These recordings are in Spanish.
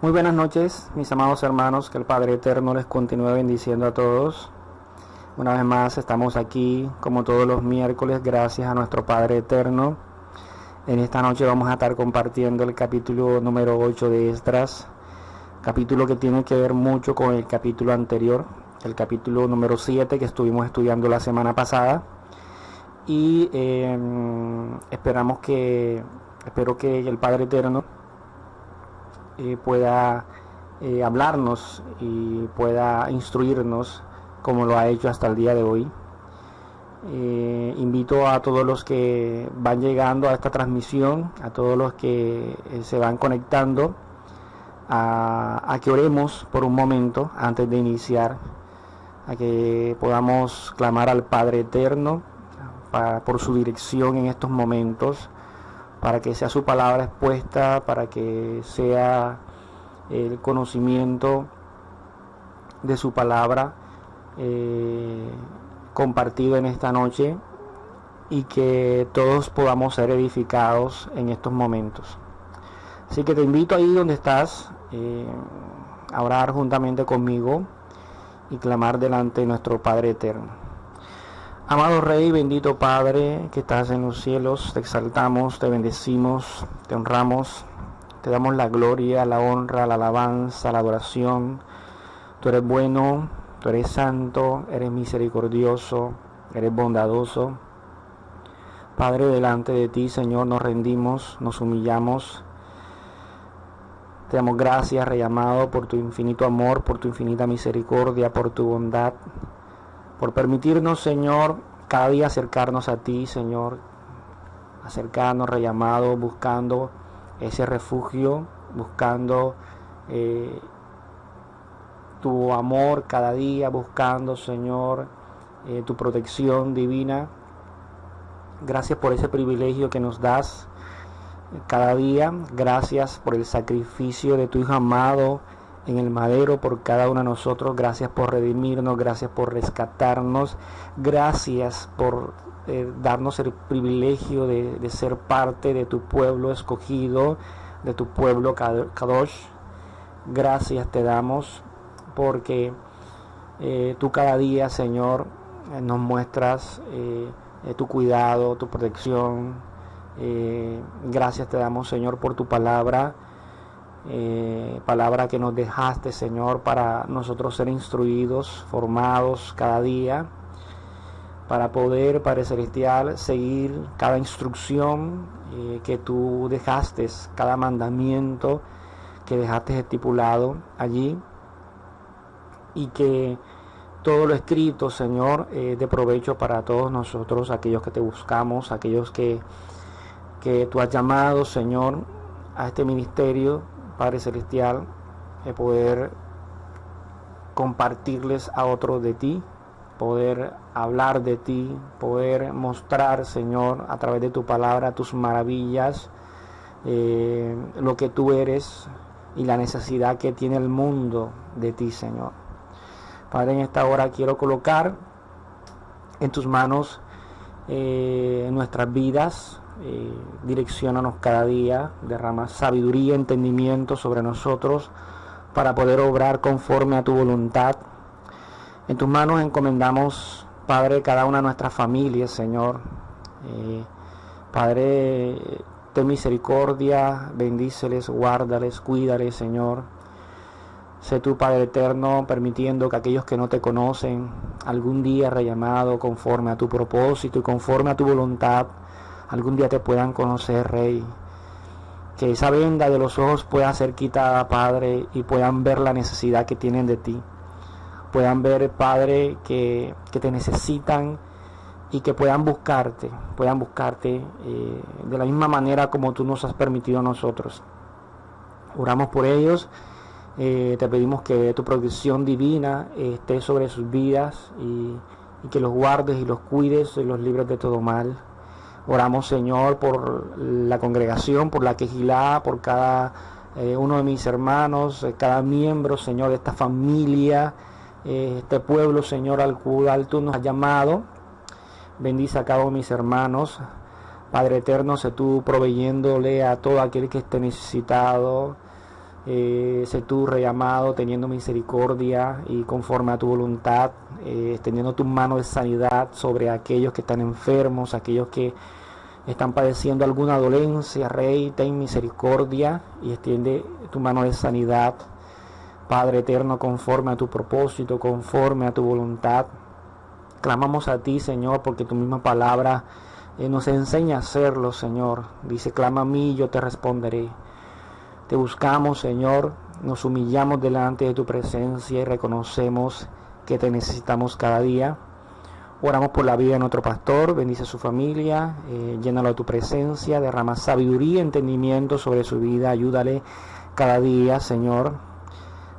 Muy buenas noches, mis amados hermanos, que el Padre Eterno les continúe bendiciendo a todos. Una vez más estamos aquí, como todos los miércoles, gracias a nuestro Padre Eterno. En esta noche vamos a estar compartiendo el capítulo número 8 de Esdras, capítulo que tiene que ver mucho con el capítulo anterior, el capítulo número 7 que estuvimos estudiando la semana pasada. Y espero que el Padre Eterno pueda hablarnos y pueda instruirnos como lo ha hecho hasta el día de hoy. Invito a todos los que van llegando a esta transmisión, a todos los que se van conectando, a que oremos por un momento antes de iniciar, a que podamos clamar al Padre Eterno por su dirección en estos momentos, para que sea su palabra expuesta, para que sea el conocimiento de su palabra compartido en esta noche, y que todos podamos ser edificados en estos momentos. Así que te invito ahí donde estás a orar juntamente conmigo y clamar delante de nuestro Padre Eterno. Amado Rey, bendito Padre que estás en los cielos, te exaltamos, te bendecimos, te honramos, te damos la gloria, la honra, la alabanza, la adoración. Tú eres bueno, tú eres santo, eres misericordioso, eres bondadoso. Padre, delante de ti, Señor, nos rendimos, nos humillamos. Te damos gracias, Rey amado, por tu infinito amor, por tu infinita misericordia, por tu bondad, por permitirnos, Señor, cada día acercarnos a ti, Señor, acercarnos, Rey amado, buscando ese refugio, buscando tu amor cada día, buscando, Señor, tu protección divina. Gracias por ese privilegio que nos das cada día. Gracias por el sacrificio de tu Hijo amado en el madero por cada uno de nosotros. Gracias por redimirnos, gracias por rescatarnos, gracias por darnos el privilegio de ser parte de tu pueblo escogido, de tu pueblo Kadosh. Gracias te damos porque tú cada día, Señor, nos muestras tu cuidado, tu protección. Gracias te damos, Señor, por tu palabra. Palabra que nos dejaste, Señor, para nosotros ser instruidos, formados cada día, para poder, Padre Celestial, seguir cada instrucción que tú dejaste, cada mandamiento que dejaste estipulado allí, y que todo lo escrito, Señor, de provecho para todos nosotros, aquellos que te buscamos, aquellos que tú has llamado, Señor, a este ministerio, Padre Celestial, de poder compartirles a otros de ti, poder hablar de ti, poder mostrar, Señor, a través de tu palabra, tus maravillas, lo que tú eres y la necesidad que tiene el mundo de ti, Señor. Padre, en esta hora quiero colocar en tus manos nuestras vidas. Direcciónanos cada día, derrama sabiduría, entendimiento sobre nosotros para poder obrar conforme a tu voluntad. En tus manos encomendamos, Padre, cada una de nuestras familias, Señor. Padre, ten misericordia, bendíceles, guárdales, cuídales, Señor. Sé tú, Padre eterno, permitiendo que aquellos que no te conocen algún día, Rey amado, conforme a tu propósito y conforme a tu voluntad, algún día te puedan conocer, Rey. Que esa venda de los ojos pueda ser quitada, Padre, y puedan ver la necesidad que tienen de ti. Puedan ver, Padre, que te necesitan, y que puedan buscarte de la misma manera como tú nos has permitido a nosotros. Oramos por ellos. Te pedimos que tu protección divina esté sobre sus vidas, y que los guardes y los cuides y los libres de todo mal. Oramos, Señor, por la congregación, por la Quejilá, por cada uno de mis hermanos, cada miembro, Señor, de esta familia, este pueblo, Señor, al cual tú nos has llamado. Bendice a cada uno de mis hermanos. Padre eterno, sé tú proveyéndole a todo aquel que esté necesitado, Sé tú, Rey amado, teniendo misericordia y conforme a tu voluntad, extendiendo tu mano de sanidad sobre aquellos que están enfermos, aquellos que están padeciendo alguna dolencia. Rey, ten misericordia y extiende tu mano de sanidad, Padre eterno, conforme a tu propósito, conforme a tu voluntad. Clamamos a ti, Señor, porque tu misma palabra nos enseña a hacerlo, Señor. Dice, clama a mí y yo te responderé. Te buscamos, Señor, nos humillamos delante de tu presencia y reconocemos que te necesitamos cada día. Oramos por la vida de nuestro pastor, bendice a su familia, llénalo de tu presencia, derrama sabiduría y entendimiento sobre su vida, ayúdale cada día, Señor,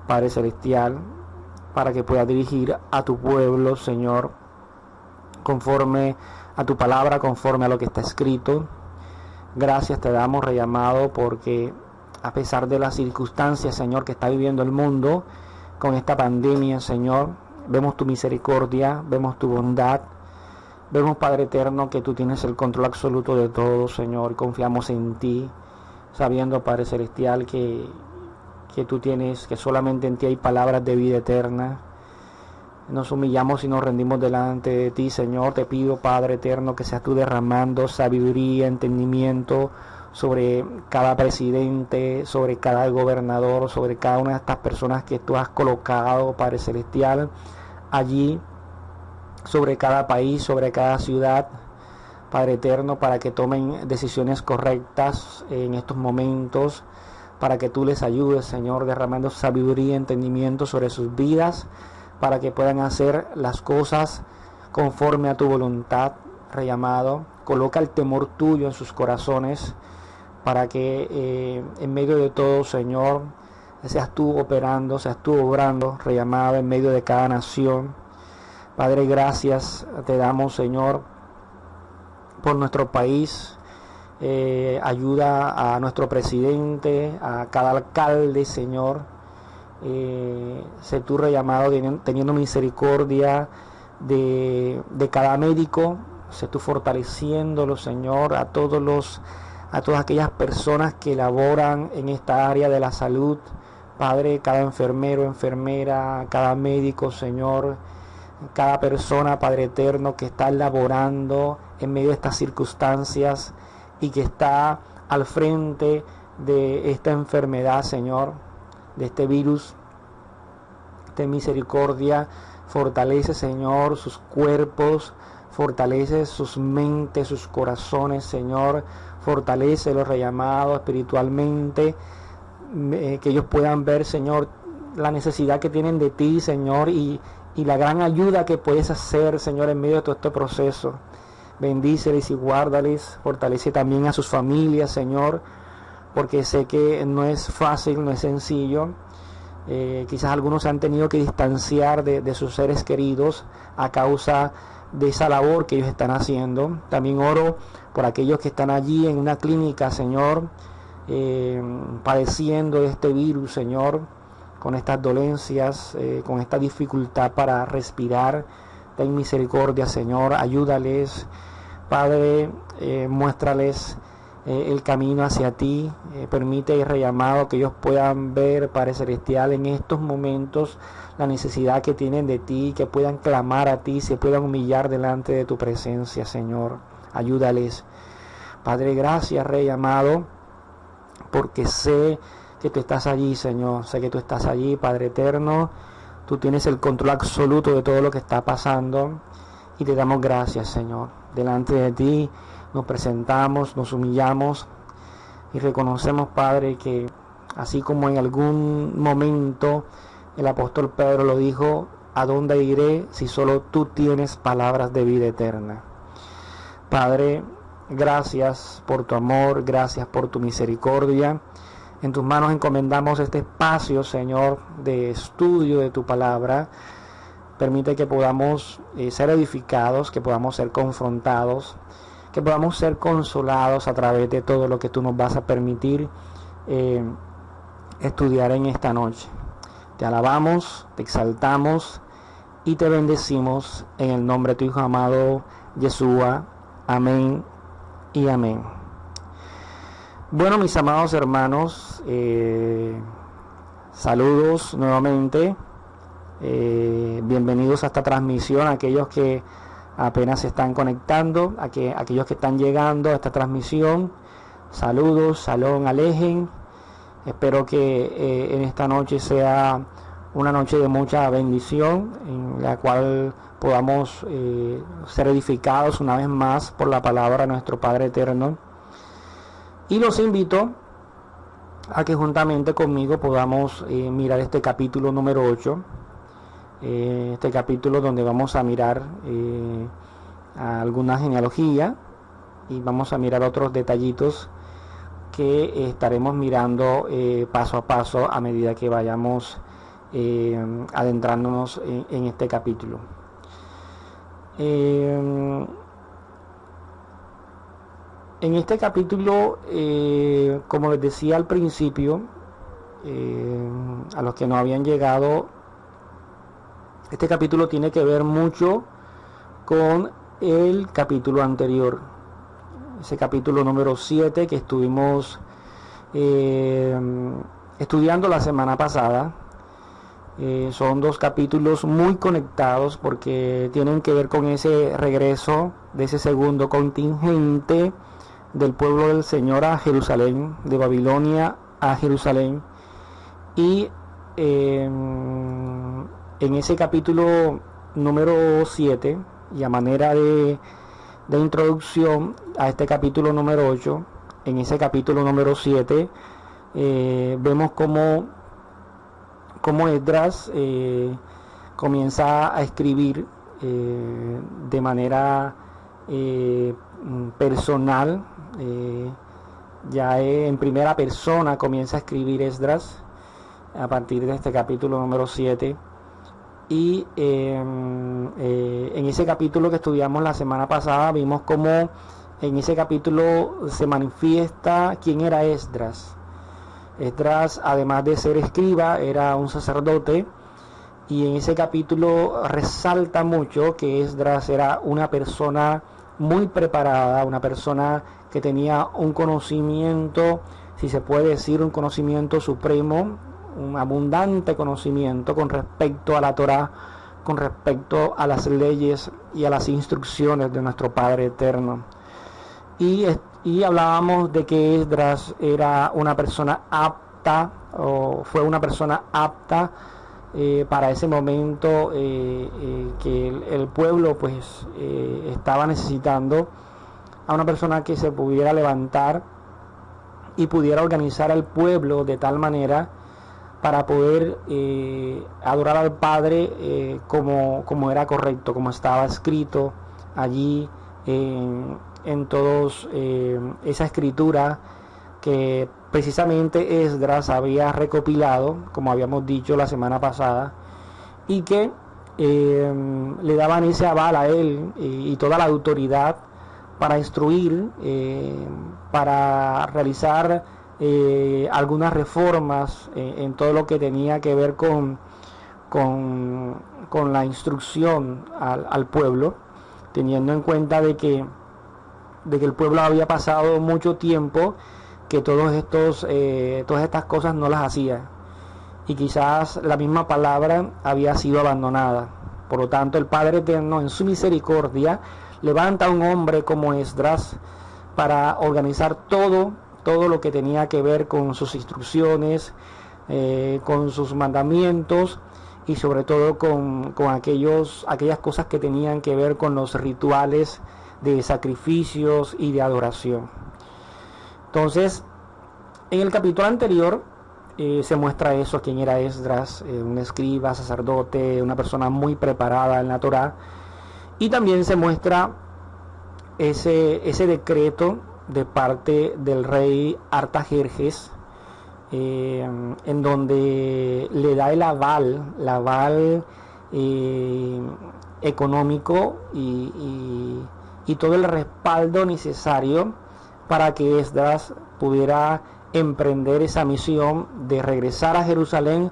Padre Celestial, para que pueda dirigir a tu pueblo, Señor, conforme a tu palabra, conforme a lo que está escrito. Gracias te damos, Rey amado, porque a pesar de las circunstancias, Señor, que está viviendo el mundo con esta pandemia, Señor, vemos tu misericordia, vemos tu bondad, vemos, Padre eterno, que tú tienes el control absoluto de todo, Señor, y confiamos en ti, sabiendo, Padre Celestial, que tú tienes, que solamente en ti hay palabras de vida eterna. Nos humillamos y nos rendimos delante de ti, Señor. Te pido, Padre eterno, que seas tú derramando sabiduría, entendimiento sobre cada presidente, sobre cada gobernador, sobre cada una de estas personas que tú has colocado, Padre Celestial, allí, sobre cada país, sobre cada ciudad, Padre eterno, para que tomen decisiones correctas en estos momentos, para que tú les ayudes, Señor, derramando sabiduría, entendimiento sobre sus vidas, para que puedan hacer las cosas conforme a tu voluntad, Rey amado. Coloca el temor tuyo en sus corazones, para que en medio de todo, Señor, seas tú operando, seas tú obrando, Rey amado, en medio de cada nación. Padre, gracias te damos, Señor, por nuestro país. Ayuda a nuestro presidente, a cada alcalde, Señor. Sé tú, Rey amado, teniendo misericordia de cada médico. Sé tú fortaleciéndolo, Señor, a todas aquellas personas que laboran en esta área de la salud. Padre, cada enfermero, enfermera, cada médico, Señor, cada persona, Padre eterno, que está laborando en medio de estas circunstancias y que está al frente de esta enfermedad, Señor, de este virus. Ten misericordia, fortalece, Señor, sus cuerpos, fortalece sus mentes, sus corazones, Señor, fortalece los rellamados espiritualmente, que ellos puedan ver, Señor, la necesidad que tienen de ti, Señor, y la gran ayuda que puedes hacer, Señor, en medio de todo este proceso. Bendíceles y guárdales, fortalece también a sus familias, Señor, porque sé que no es fácil, no es sencillo. Quizás algunos se han tenido que distanciar de sus seres queridos a causa de esa labor que ellos están haciendo. También oro por aquellos que están allí en una clínica, Señor, padeciendo de este virus, Señor, con estas dolencias, con esta dificultad para respirar. Ten misericordia, Señor, ayúdales, Padre, muéstrales el camino hacia ti, permite, Rey amado, que ellos puedan ver, Padre Celestial, en estos momentos la necesidad que tienen de ti, que puedan clamar a ti, se puedan humillar delante de tu presencia, Señor, ayúdales. Padre, gracias, Rey amado, porque sé que tú estás allí, Señor, sé que tú estás allí, Padre eterno. Tú tienes el control absoluto de todo lo que está pasando y te damos gracias, Señor. Delante de ti nos presentamos, nos humillamos y reconocemos, Padre, que así como en algún momento el apóstol Pedro lo dijo, ¿a dónde iré si solo tú tienes palabras de vida eterna? Padre, gracias por tu amor, gracias por tu misericordia. En tus manos encomendamos este espacio, Señor, de estudio de tu palabra. Permite que podamos ser edificados, que podamos ser confrontados, que podamos ser consolados a través de todo lo que tú nos vas a permitir estudiar en esta noche. Te alabamos, te exaltamos y te bendecimos en el nombre de tu Hijo amado, Yeshua. Amén y amén. Bueno, mis amados hermanos, Saludos nuevamente. Bienvenidos a esta transmisión, aquellos que apenas se están conectando, aquellos que están llegando a esta transmisión. Saludos, Shalom Alejen. Espero que en esta noche sea una noche de mucha bendición, en la cual podamos ser edificados una vez más por la palabra de nuestro Padre Eterno. Y los invito a que juntamente conmigo podamos mirar este capítulo número 8, este capítulo donde vamos a mirar alguna genealogía y vamos a mirar otros detallitos que estaremos mirando paso a paso a medida que vayamos adentrándonos en este capítulo. En este capítulo, como les decía al principio, a los que no habían llegado, este capítulo tiene que ver mucho con el capítulo anterior, ese capítulo número 7 que estuvimos estudiando la semana pasada. Son dos capítulos muy conectados porque tienen que ver con ese regreso de ese segundo contingente del pueblo del Señor a Jerusalén, de Babilonia a Jerusalén. Y en ese capítulo número 7, y a manera de introducción a este capítulo número 8, en ese capítulo número 7 vemos cómo Esdras comienza a escribir de manera personal, ya en primera persona comienza a escribir Esdras a partir de este capítulo número 7. Y en ese capítulo que estudiamos la semana pasada vimos cómo en ese capítulo se manifiesta quién era Esdras. Esdras, además de ser escriba, era un sacerdote, y en ese capítulo resalta mucho que Esdras era una persona muy preparada, una persona que tenía un conocimiento, si se puede decir, un conocimiento supremo, un abundante conocimiento con respecto a la Torá, con respecto a las leyes y a las instrucciones de nuestro Padre Eterno. Y hablábamos de que Esdras era una persona apta, o fue una persona apta para ese momento que el pueblo pues estaba necesitando a una persona que se pudiera levantar y pudiera organizar al pueblo de tal manera para poder adorar al Padre como era correcto, como estaba escrito allí en todos esa escritura que precisamente Esdras había recopilado, como habíamos dicho la semana pasada, y que le daban ese aval a él y toda la autoridad para instruir, para realizar algunas reformas en todo lo que tenía que ver con la instrucción al pueblo, teniendo en cuenta de que el pueblo había pasado mucho tiempo que todas estas cosas no las hacía, y quizás la misma palabra había sido abandonada. Por lo tanto, el Padre Eterno, en su misericordia, levanta a un hombre como Esdras para organizar todo lo que tenía que ver con sus instrucciones, con sus mandamientos, y sobre todo con aquellas cosas que tenían que ver con los rituales de sacrificios y de adoración. Entonces, en el capítulo anterior se muestra eso, quién era Esdras, un escriba, sacerdote, una persona muy preparada en la Torá, y también se muestra ese decreto de parte del rey Artajerjes, en donde le da el aval económico y todo el respaldo necesario para que Esdras pudiera emprender esa misión de regresar a Jerusalén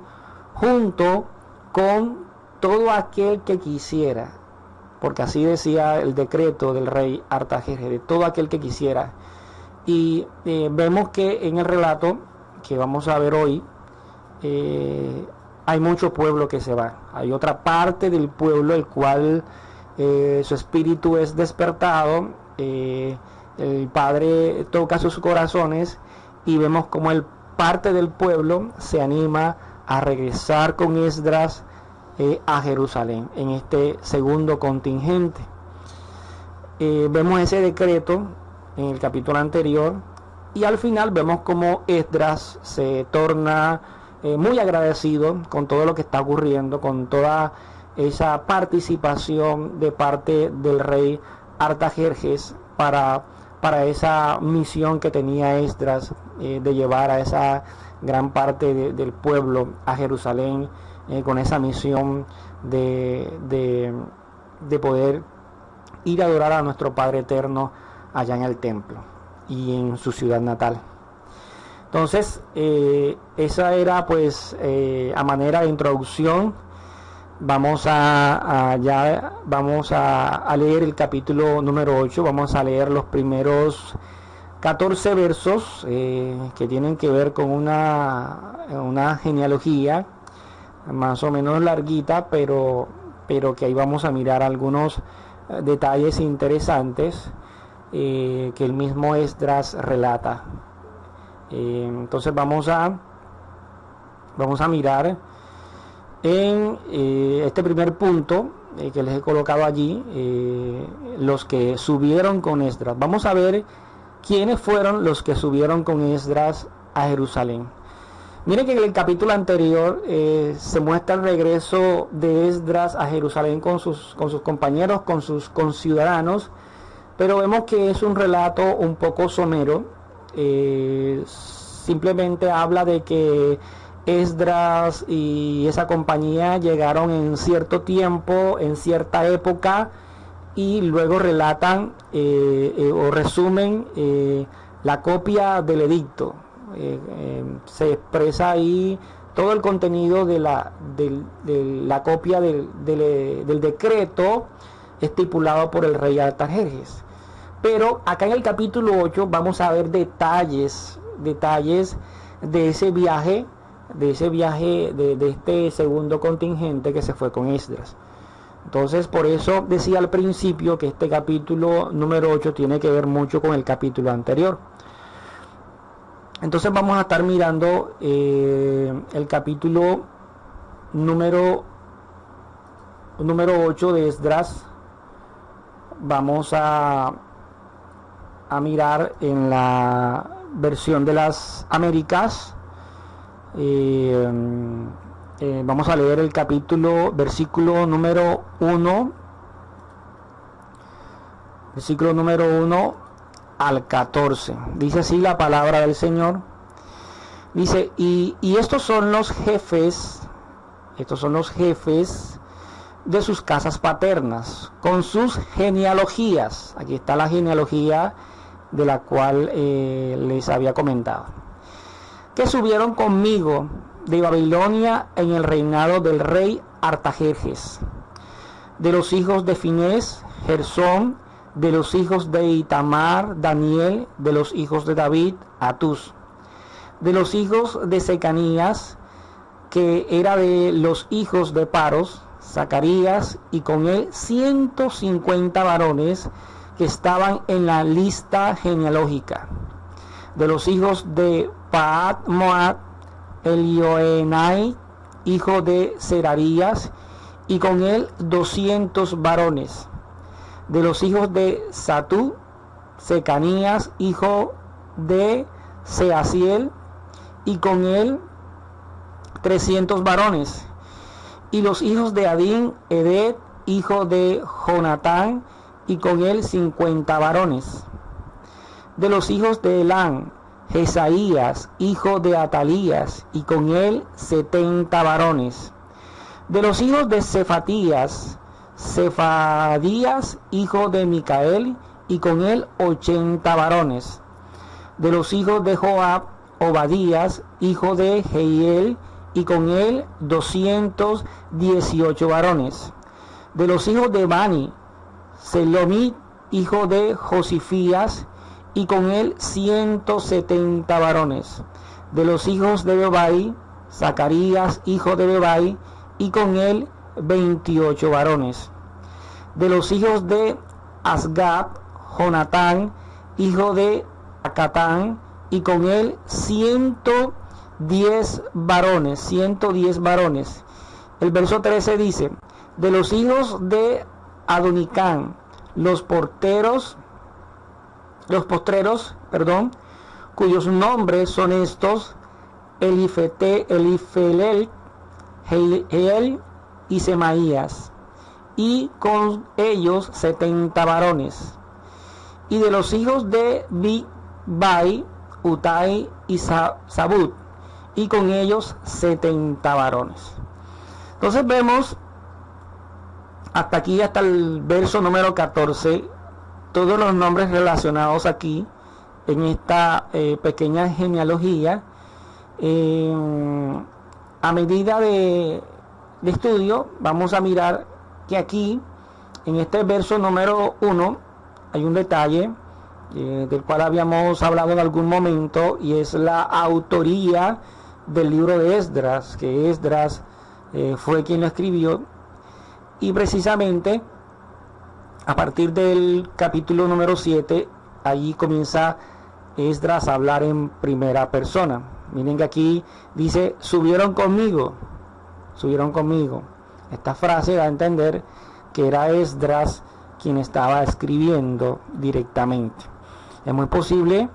junto con todo aquel que quisiera, porque así decía el decreto del rey Artajerjes, de todo aquel que quisiera. Y vemos que en el relato que vamos a ver hoy, hay mucho pueblo que se va. Hay otra parte del pueblo el cual su espíritu es despertado. El Padre toca sus corazones y vemos como el parte del pueblo se anima a regresar con Esdras a Jerusalén en este segundo contingente. Vemos ese decreto en el capítulo anterior y al final vemos como Esdras se torna muy agradecido con todo lo que está ocurriendo, con toda esa participación de parte del rey Artajerjes para esa misión que tenía Esdras de llevar a esa gran parte del pueblo a Jerusalén, con esa misión de poder ir a adorar a nuestro Padre Eterno allá en el templo y en su ciudad natal. Entonces, esa era pues a manera de introducción. Vamos a leer el capítulo número 8, vamos a leer los primeros 14 versos que tienen que ver con una genealogía más o menos larguita, pero que ahí vamos a mirar algunos detalles interesantes que el mismo Esdras relata. Entonces vamos a mirar en este primer punto que les he colocado allí, los que subieron con Esdras. Vamos a ver quiénes fueron los que subieron con Esdras a Jerusalén. Miren que en el capítulo anterior se muestra el regreso de Esdras a Jerusalén con sus compañeros, con sus conciudadanos, pero vemos que es un relato un poco somero. Simplemente habla de que Esdras y esa compañía llegaron en cierto tiempo, en cierta época, y luego relatan o resumen la copia del edicto. Se expresa ahí todo el contenido de la copia del decreto estipulado por el rey Artajerjes. Pero acá en el capítulo 8 vamos a ver detalles de ese viaje, de este segundo contingente que se fue con Esdras. Entonces, por eso decía al principio que este capítulo número 8 tiene que ver mucho con el capítulo anterior. Entonces vamos a estar mirando el capítulo número 8 de Esdras. Vamos a mirar en la versión de las Américas. Vamos a leer el versículo número 1 al 14. Dice así la palabra del Señor. Dice, y estos son los jefes de sus casas paternas, con sus genealogías. Aquí está la genealogía de la cual les había comentado. Que subieron conmigo de Babilonia en el reinado del rey Artajerjes. De los hijos de Finés, Gersón. De los hijos de Itamar, Daniel. De los hijos de David, Atús. De los hijos de Secanías, que era de los hijos de Paros, Zacarías, y con él 150 varones que estaban en la lista genealógica. De los hijos de Paat Moab, Elioenai, hijo de Serarías, y con él 200 varones. De los hijos de Satú, Secanías, hijo de Seasiel, y con él 300 varones. Y los hijos de Adín, Edet, hijo de Jonatán, y con él 50 varones. De los hijos de Elán, Jesaías, hijo de Atalías, y con él 70 varones. De los hijos de Cefatías, Cefadías, hijo de Micael, y con él 80 varones. De los hijos de Joab, Obadías, hijo de Jehiel, y con él 218 varones. De los hijos de Bani, Selomit, hijo de Josifías, y con él 170 varones. De los hijos de Bebai, Zacarías, hijo de Bebai, y con él 28 varones. De los hijos de Asgad, Jonatán, hijo de Acatán, y con él 110 varones, 110 varones. El verso 13 dice, de los hijos de Adonicán, los postreros, cuyos nombres son estos, Elifelel, Jeiel y Semaías, y con ellos 70 varones. Y de los hijos de Bibai, Utai y Sabud, y con ellos 70 varones. Entonces vemos hasta aquí, hasta el verso número 14, todos los nombres relacionados aquí en esta pequeña genealogía. A medida de estudio vamos a mirar que aquí en este verso número 1 hay un detalle del cual habíamos hablado en algún momento, y es la autoría del libro de Esdras, que Esdras fue quien lo escribió, y precisamente a partir del capítulo número 7 allí comienza Esdras a hablar en primera persona. Miren que aquí dice, subieron conmigo. Esta frase da a entender que era Esdras quien estaba escribiendo directamente. Es muy posible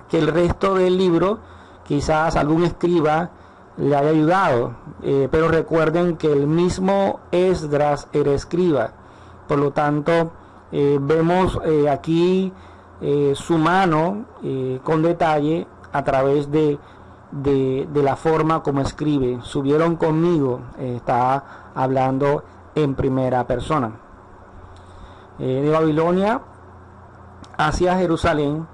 que el resto del libro, quizás algún escriba le haya ayudado, pero recuerden que el mismo Esdras era escriba. Por lo tanto, vemos aquí su mano con detalle a través de la forma como escribe. Subieron conmigo, está hablando en primera persona. De Babilonia hacia Jerusalén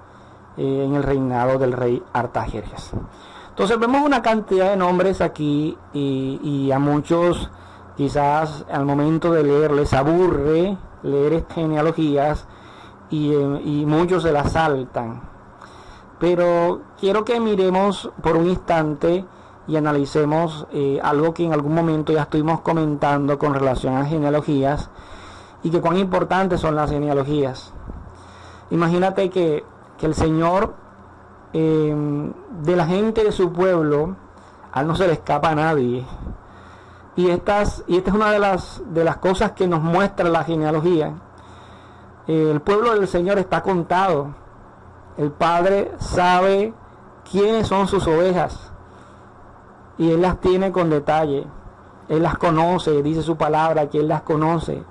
en el reinado del rey Artajerjes. Entonces vemos una cantidad de nombres aquí, y a muchos quizás al momento de leer les aburre leer genealogías, y muchos se las saltan. Pero quiero que miremos por un instante y analicemos algo que en algún momento ya estuvimos comentando con relación a genealogías, y que cuán importantes son las genealogías. Imagínate que el Señor, de la gente de su pueblo, a él no se le escapa a nadie. Y esta es una de las cosas que nos muestra la genealogía. El pueblo del Señor está contado. El Padre sabe quiénes son sus ovejas, y Él las tiene con detalle. Él las conoce, dice su palabra que Él las conoce.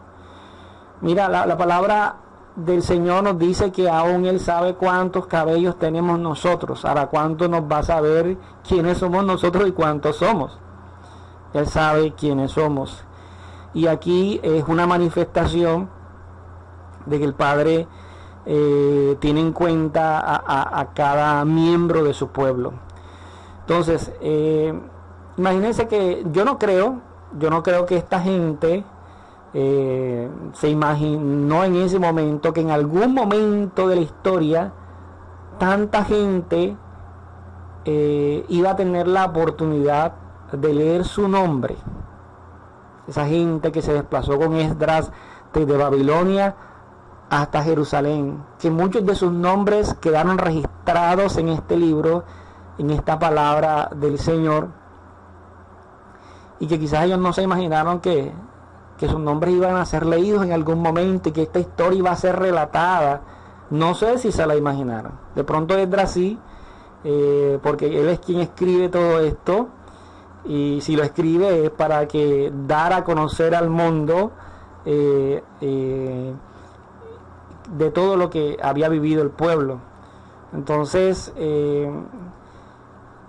Mira, la palabra del Señor nos dice que aún Él sabe cuántos cabellos tenemos nosotros. Ahora, ¿cuánto nos va a saber quiénes somos nosotros y cuántos somos? Él sabe quiénes somos. Y aquí es una manifestación de que el Padre tiene en cuenta a cada miembro de su pueblo. Entonces, imagínense que yo no creo que esta gente se imaginó en ese momento que en algún momento de la historia tanta gente iba a tener la oportunidad de leer su nombre. Esa gente que se desplazó con Esdras desde Babilonia hasta Jerusalén, que muchos de sus nombres quedaron registrados en este libro, en esta palabra del Señor, y que quizás ellos no se imaginaron que sus nombres iban a ser leídos en algún momento, y que esta historia iba a ser relatada. No sé si se la imaginaron. De pronto Esdras sí, porque él es quien escribe todo esto, y si lo escribe es para que dar a conocer al mundo de todo lo que había vivido el pueblo. Entonces,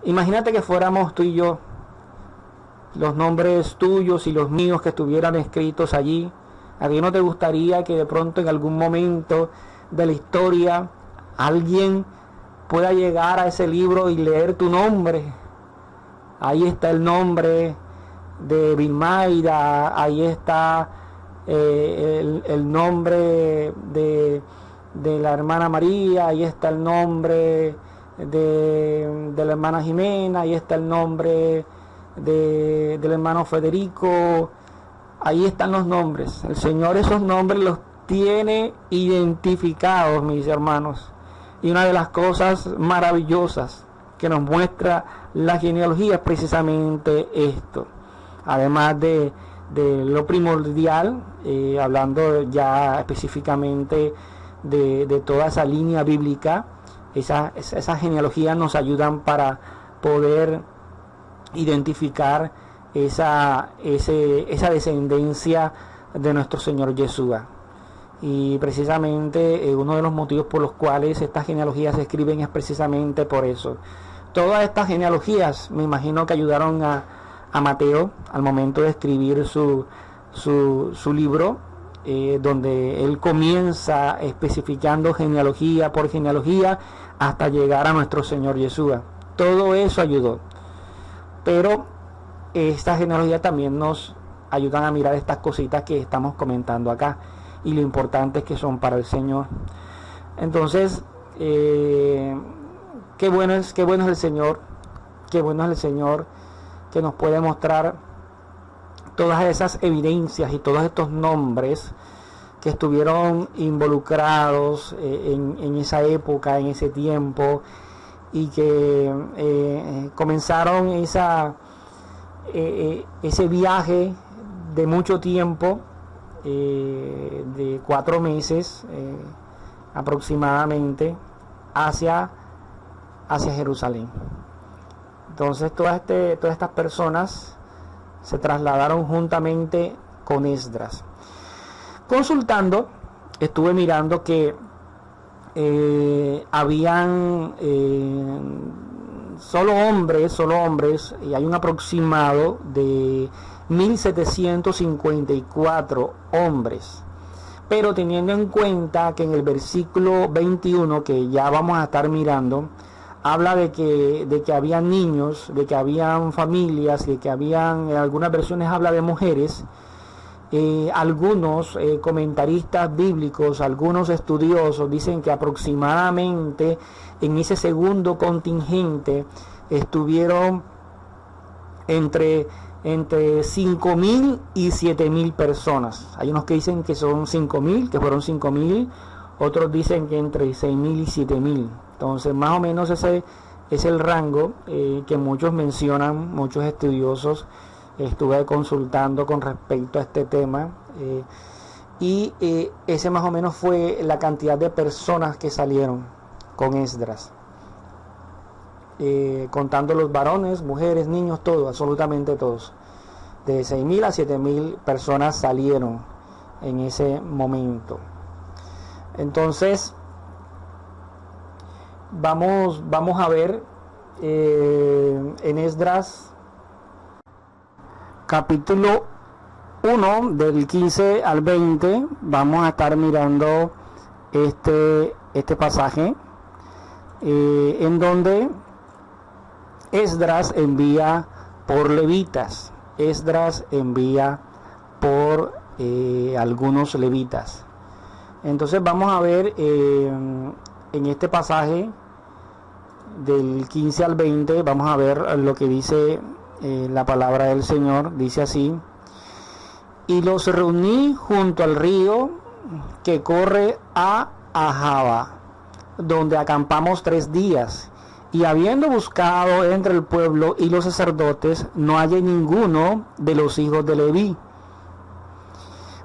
imagínate que fuéramos tú y yo, los nombres tuyos y los míos que estuvieran escritos allí. ¿A ti no te gustaría que de pronto en algún momento de la historia alguien pueda llegar a ese libro y leer tu nombre? Ahí está el nombre de Vilmaida, ahí está el nombre de la hermana María, ahí está el nombre de la hermana Jimena, ahí está el nombre del hermano Federico, ahí están los nombres. El Señor esos nombres los tiene identificados, mis hermanos. Y una de las cosas maravillosas que nos muestra la genealogía es precisamente esto. Además de lo primordial, hablando ya específicamente de toda esa línea bíblica, esas genealogías nos ayudan para poder identificar esa descendencia de nuestro Señor Yeshua. Y precisamente uno de los motivos por los cuales estas genealogías se escriben es precisamente por eso. Todas estas genealogías me imagino que ayudaron a Mateo al momento de escribir su libro, donde él comienza especificando genealogía por genealogía hasta llegar a nuestro Señor Yeshua. Todo eso ayudó. Pero estas genealogías también nos ayudan a mirar estas cositas que estamos comentando acá y lo importantes que son para el Señor. Entonces, qué bueno es el Señor, qué bueno es el Señor que nos puede mostrar todas esas evidencias y todos estos nombres que estuvieron involucrados en esa época, en ese tiempo, y que comenzaron ese viaje de mucho tiempo, de 4 meses aproximadamente, hacia Jerusalén. Entonces todas estas personas se trasladaron juntamente con Esdras. Consultando, estuve mirando que habían solo hombres, y hay un aproximado de 1754 hombres. Pero teniendo en cuenta que en el versículo 21, que ya vamos a estar mirando, habla de que habían niños, de que habían familias, de que habían, en algunas versiones habla de mujeres. Algunos comentaristas bíblicos, algunos estudiosos dicen que aproximadamente en ese segundo contingente estuvieron entre 5.000 y 7.000 personas. Hay unos que dicen que son 5.000, que fueron 5.000, otros dicen que entre 6.000 y 7.000. Entonces más o menos ese es el rango que muchos mencionan, muchos estudiosos. Estuve consultando con respecto a este tema, y ese más o menos fue la cantidad de personas que salieron con Esdras, contando los varones, mujeres, niños, todos, absolutamente todos. De 6.000 a 7.000 personas salieron en ese momento. Entonces vamos a ver en Esdras capítulo 1 del 15 al 20, vamos a estar mirando este pasaje, en donde Esdras envía por levitas. Esdras envía por algunos levitas. Entonces vamos a ver en este pasaje del 15 al 20, vamos a ver lo que dice la palabra del Señor. Dice así: y los reuní junto al río que corre a Ahava, donde acampamos 3 días, y habiendo buscado entre el pueblo y los sacerdotes, no hallé ninguno de los hijos de Leví.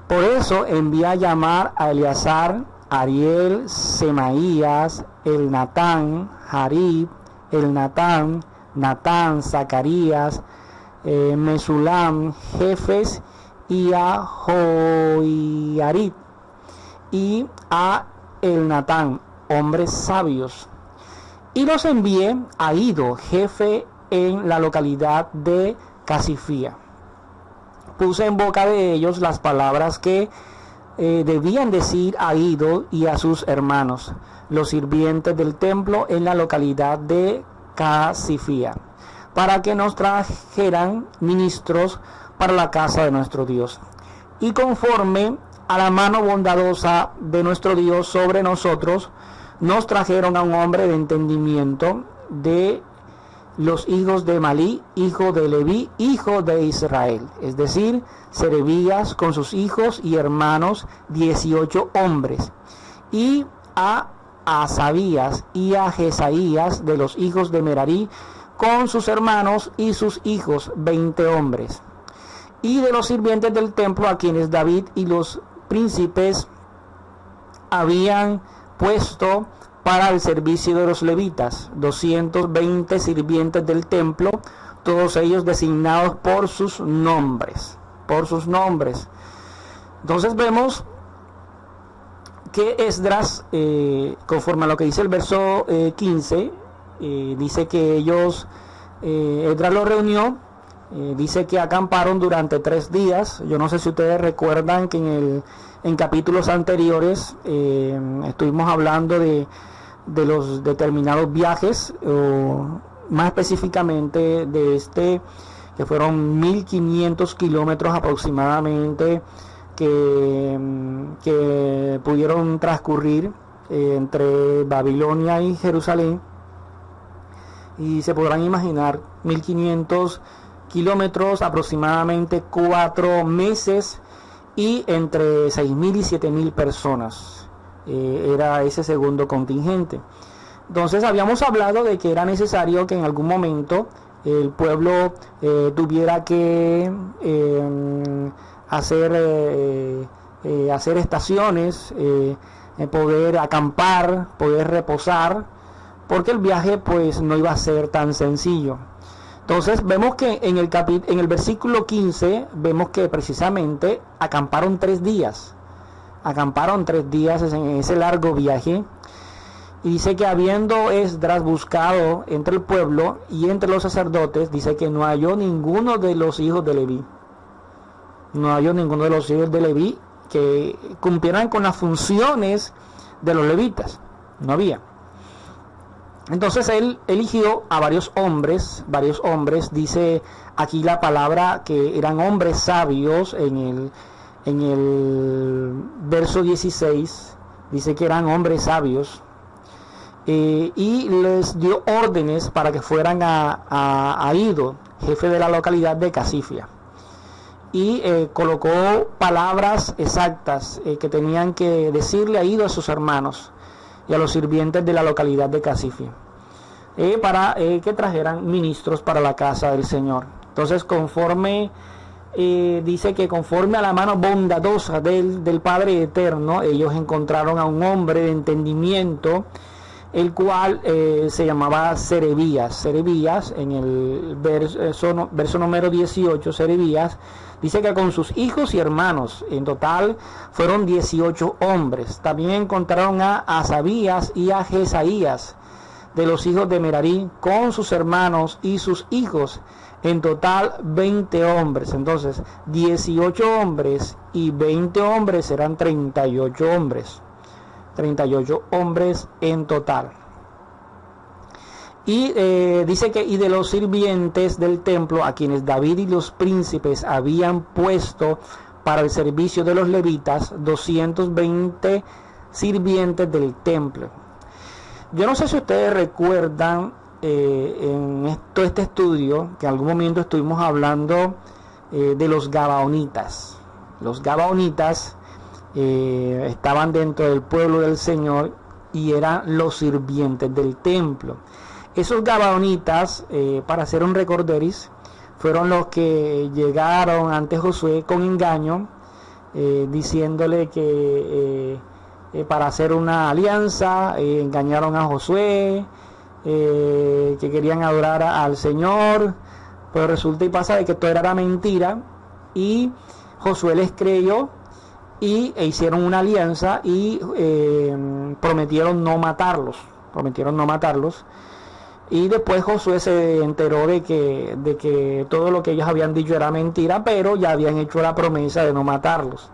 Por eso envié a llamar a Eleazar, Ariel, Semaías, Elnatán, Jarib, Elnatán, Natán, Zacarías, Mesulam, jefes, y a Joiarib, y a Elnatán, hombres sabios. Y los envié a Ido, jefe en la localidad de Casifía. Puse en boca de ellos las palabras que debían decir a Ido y a sus hermanos, los sirvientes del templo en la localidad de Casifía, para que nos trajeran ministros para la casa de nuestro Dios. Y conforme a la mano bondadosa de nuestro Dios sobre nosotros, nos trajeron a un hombre de entendimiento de los hijos de Malí, hijo de Leví, hijo de Israel, es decir, Serebías con sus hijos y hermanos, 18 hombres, y a Asabías y a Jesaías de los hijos de Merarí con sus hermanos y sus hijos, 20 hombres, y de los sirvientes del templo a quienes David y los príncipes habían puesto para el servicio de los levitas, 220 sirvientes del templo, todos ellos designados por sus nombres, Entonces vemos que Esdras, conforme a lo que dice el verso 15, dice que ellos, Esdras los reunió, dice que acamparon durante 3 días. Yo no sé si ustedes recuerdan que en capítulos anteriores estuvimos hablando de los determinados viajes, o más específicamente de este, que fueron 1500 kilómetros aproximadamente que pudieron transcurrir entre Babilonia y Jerusalén. Y se podrán imaginar, 1500 kilómetros, aproximadamente 4 meses, y entre 6000 y 7000 personas. Era ese segundo contingente. Entonces habíamos hablado de que era necesario que en algún momento el pueblo tuviera que hacer estaciones, poder acampar, poder reposar, porque el viaje pues no iba a ser tan sencillo. Entonces vemos que en el versículo 15 vemos que precisamente acamparon 3 días. Acamparon 3 días en ese largo viaje. Y dice que habiendo Esdras buscado entre el pueblo y entre los sacerdotes, dice que no halló ninguno de los hijos de Leví. No halló ninguno de los hijos de Leví que cumplieran con las funciones de los levitas. No había. Entonces él eligió a varios hombres, dice aquí la palabra que eran hombres sabios en el verso 16, dice que eran hombres sabios, y les dio órdenes para que fueran a Ido, jefe de la localidad de Casifia, y colocó palabras exactas que tenían que decirle a Ido a sus hermanos y a los sirvientes de la localidad de Casifia, para que trajeran ministros para la casa del Señor. Entonces dice que conforme a la mano bondadosa del Padre Eterno, ellos encontraron a un hombre de entendimiento, el cual se llamaba Serebías, en el verso número 18, Serebías, dice que con sus hijos y hermanos, en total fueron 18 hombres. También encontraron a Asabías y a Jesaías, de los hijos de Merarí, con sus hermanos y sus hijos, en total 20 hombres. Entonces 18 hombres y 20 hombres eran 38 hombres. 38 hombres en total. Y dice que y de los sirvientes del templo a quienes David y los príncipes habían puesto para el servicio de los levitas, 220 sirvientes del templo. Yo no sé si ustedes recuerdan en este estudio que en algún momento estuvimos hablando de los gabaonitas. Los gabaonitas estaban dentro del pueblo del Señor y eran los sirvientes del templo. Esos gabaonitas, para hacer un recorderis, fueron los que llegaron ante Josué con engaño, diciéndole que para hacer una alianza, engañaron a Josué, que querían adorar al Señor, pero resulta y pasa de que todo era mentira, y Josué les creyó e hicieron una alianza y prometieron no matarlos, y después Josué se enteró de que todo lo que ellos habían dicho era mentira, pero ya habían hecho la promesa de no matarlos.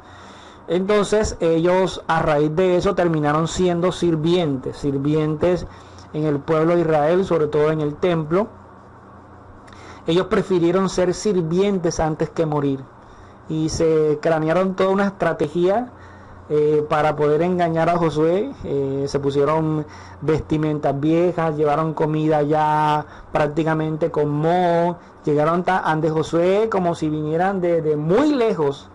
Entonces ellos, a raíz de eso, terminaron siendo sirvientes en el pueblo de Israel, sobre todo en el templo. Ellos prefirieron ser sirvientes antes que morir, y se cranearon toda una estrategia para poder engañar a Josué. Se pusieron vestimentas viejas, llevaron comida ya prácticamente con moho, llegaron ante Josué como si vinieran de muy lejos,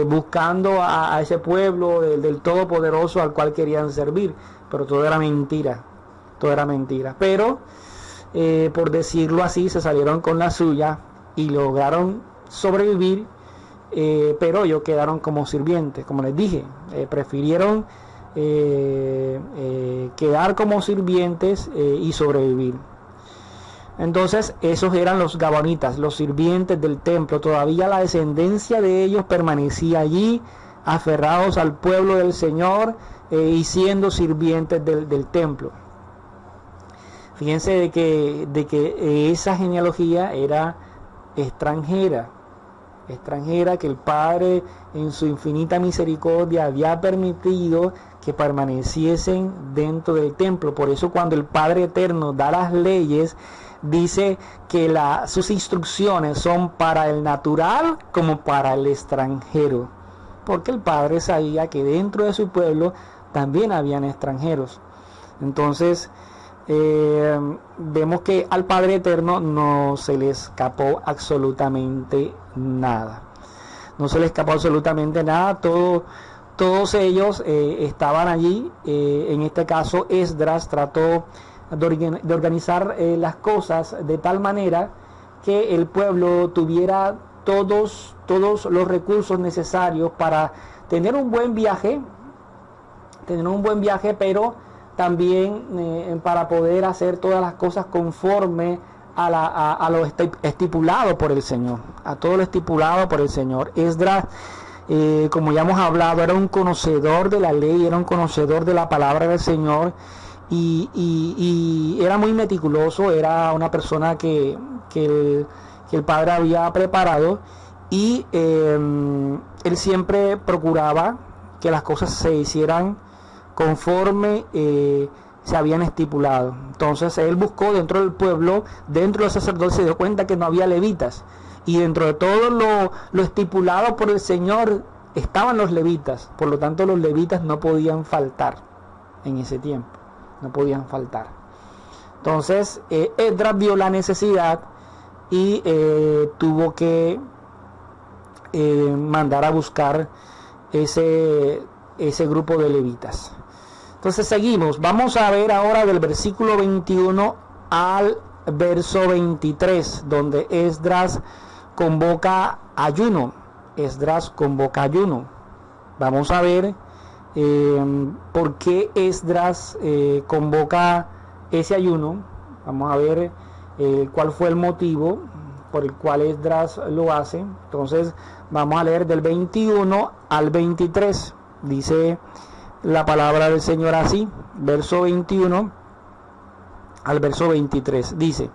buscando a ese pueblo del Todopoderoso al cual querían servir, pero todo era mentira, pero por decirlo así, se salieron con la suya y lograron sobrevivir, pero ellos quedaron como sirvientes, como les dije, prefirieron quedar como sirvientes y sobrevivir. Entonces esos eran los gabonitas, los sirvientes del templo. Todavía la descendencia de ellos permanecía allí, aferrados al pueblo del Señor y siendo sirvientes del templo. Fíjense de que esa genealogía era extranjera, que el Padre en su infinita misericordia había permitido que permaneciesen dentro del templo. Por eso cuando el Padre Eterno da las leyes, dice que sus instrucciones son para el natural como para el extranjero, porque el Padre sabía que dentro de su pueblo también habían extranjeros. Entonces vemos que al Padre Eterno no se le escapó absolutamente nada. Todos ellos estaban allí. En este caso Esdras trató de organizar las cosas de tal manera que el pueblo tuviera todos los recursos necesarios para tener un buen viaje, pero también para poder hacer todas las cosas conforme a lo estipulado por el Señor, a todo lo estipulado por el Señor. Esdras, como ya hemos hablado, era un conocedor de la ley, era un conocedor de la palabra del Señor, y era muy meticuloso, era una persona que el Padre había preparado, y él siempre procuraba que las cosas se hicieran conforme se habían estipulado. Entonces él buscó dentro del pueblo, dentro del sacerdocio, se dio cuenta que no había levitas, y dentro de todo lo estipulado por el Señor estaban los levitas. Por lo tanto, los levitas no podían faltar en ese tiempo, no podían faltar. Entonces Esdras vio la necesidad y tuvo que mandar a buscar ese grupo de levitas. Entonces seguimos, vamos a ver ahora del versículo 21 al verso 23, donde Esdras convoca ayuno. Vamos a ver por qué Esdras convoca ese ayuno. Vamos a ver cuál fue el motivo por el cual Esdras lo hace. Entonces vamos a leer del 21 al 23. Dice la palabra del Señor así, verso 21 al verso 23. Dice: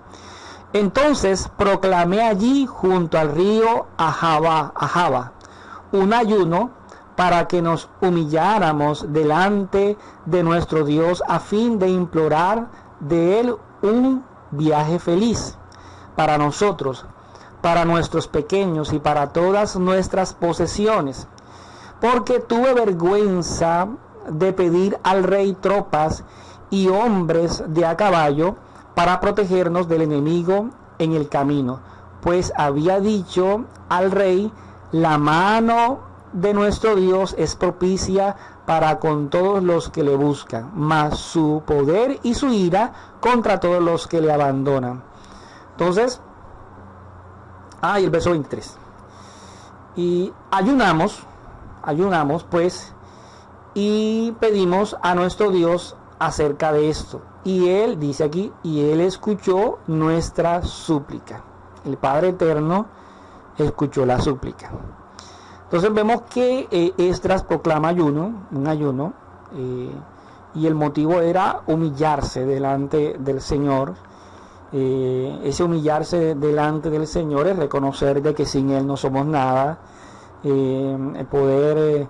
entonces proclamé allí junto al río Ahava un ayuno para que nos humilláramos delante de nuestro Dios, a fin de implorar de él un viaje feliz para nosotros, para nuestros pequeños y para todas nuestras posesiones, porque tuve vergüenza de pedir al rey tropas y hombres de a caballo para protegernos del enemigo en el camino, pues había dicho al rey: la mano de nuestro Dios es propicia para con todos los que le buscan, mas su poder y su ira contra todos los que le abandonan. Entonces, y el verso 23. Y ayunamos pues, y pedimos a nuestro Dios acerca de esto. Y él, dice aquí, y él escuchó nuestra súplica. El Padre Eterno escuchó la súplica. Entonces vemos que Esdras proclama un ayuno, y el motivo era humillarse delante del Señor. Ese humillarse delante del Señor es reconocer de que sin Él no somos nada, poder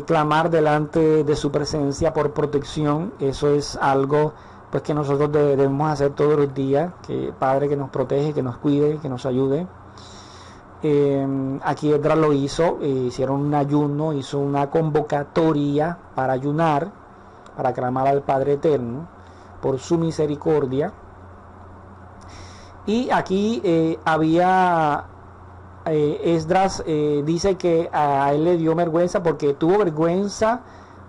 clamar delante de su presencia por protección. Eso es algo pues que nosotros debemos hacer todos los días, que Padre que nos protege, que nos cuide, que nos ayude. Aquí Esdras lo hizo, hicieron un ayuno, hizo una convocatoria para ayunar, para clamar al Padre Eterno por su misericordia. Y aquí Esdras dice que a él le dio vergüenza porque tuvo vergüenza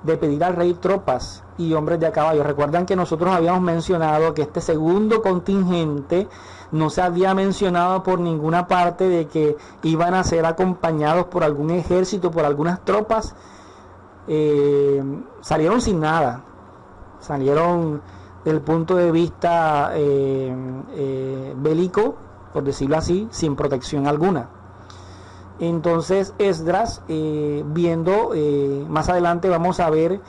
de pedir al rey tropas y hombres de a caballo. Recuerdan que nosotros habíamos mencionado que este segundo contingente no se había mencionado por ninguna parte de que iban a ser acompañados por algún ejército, por algunas tropas. Salieron sin nada, salieron desde el punto de vista bélico, por decirlo así, sin protección alguna. Entonces Esdras, viendo, más adelante vamos a ver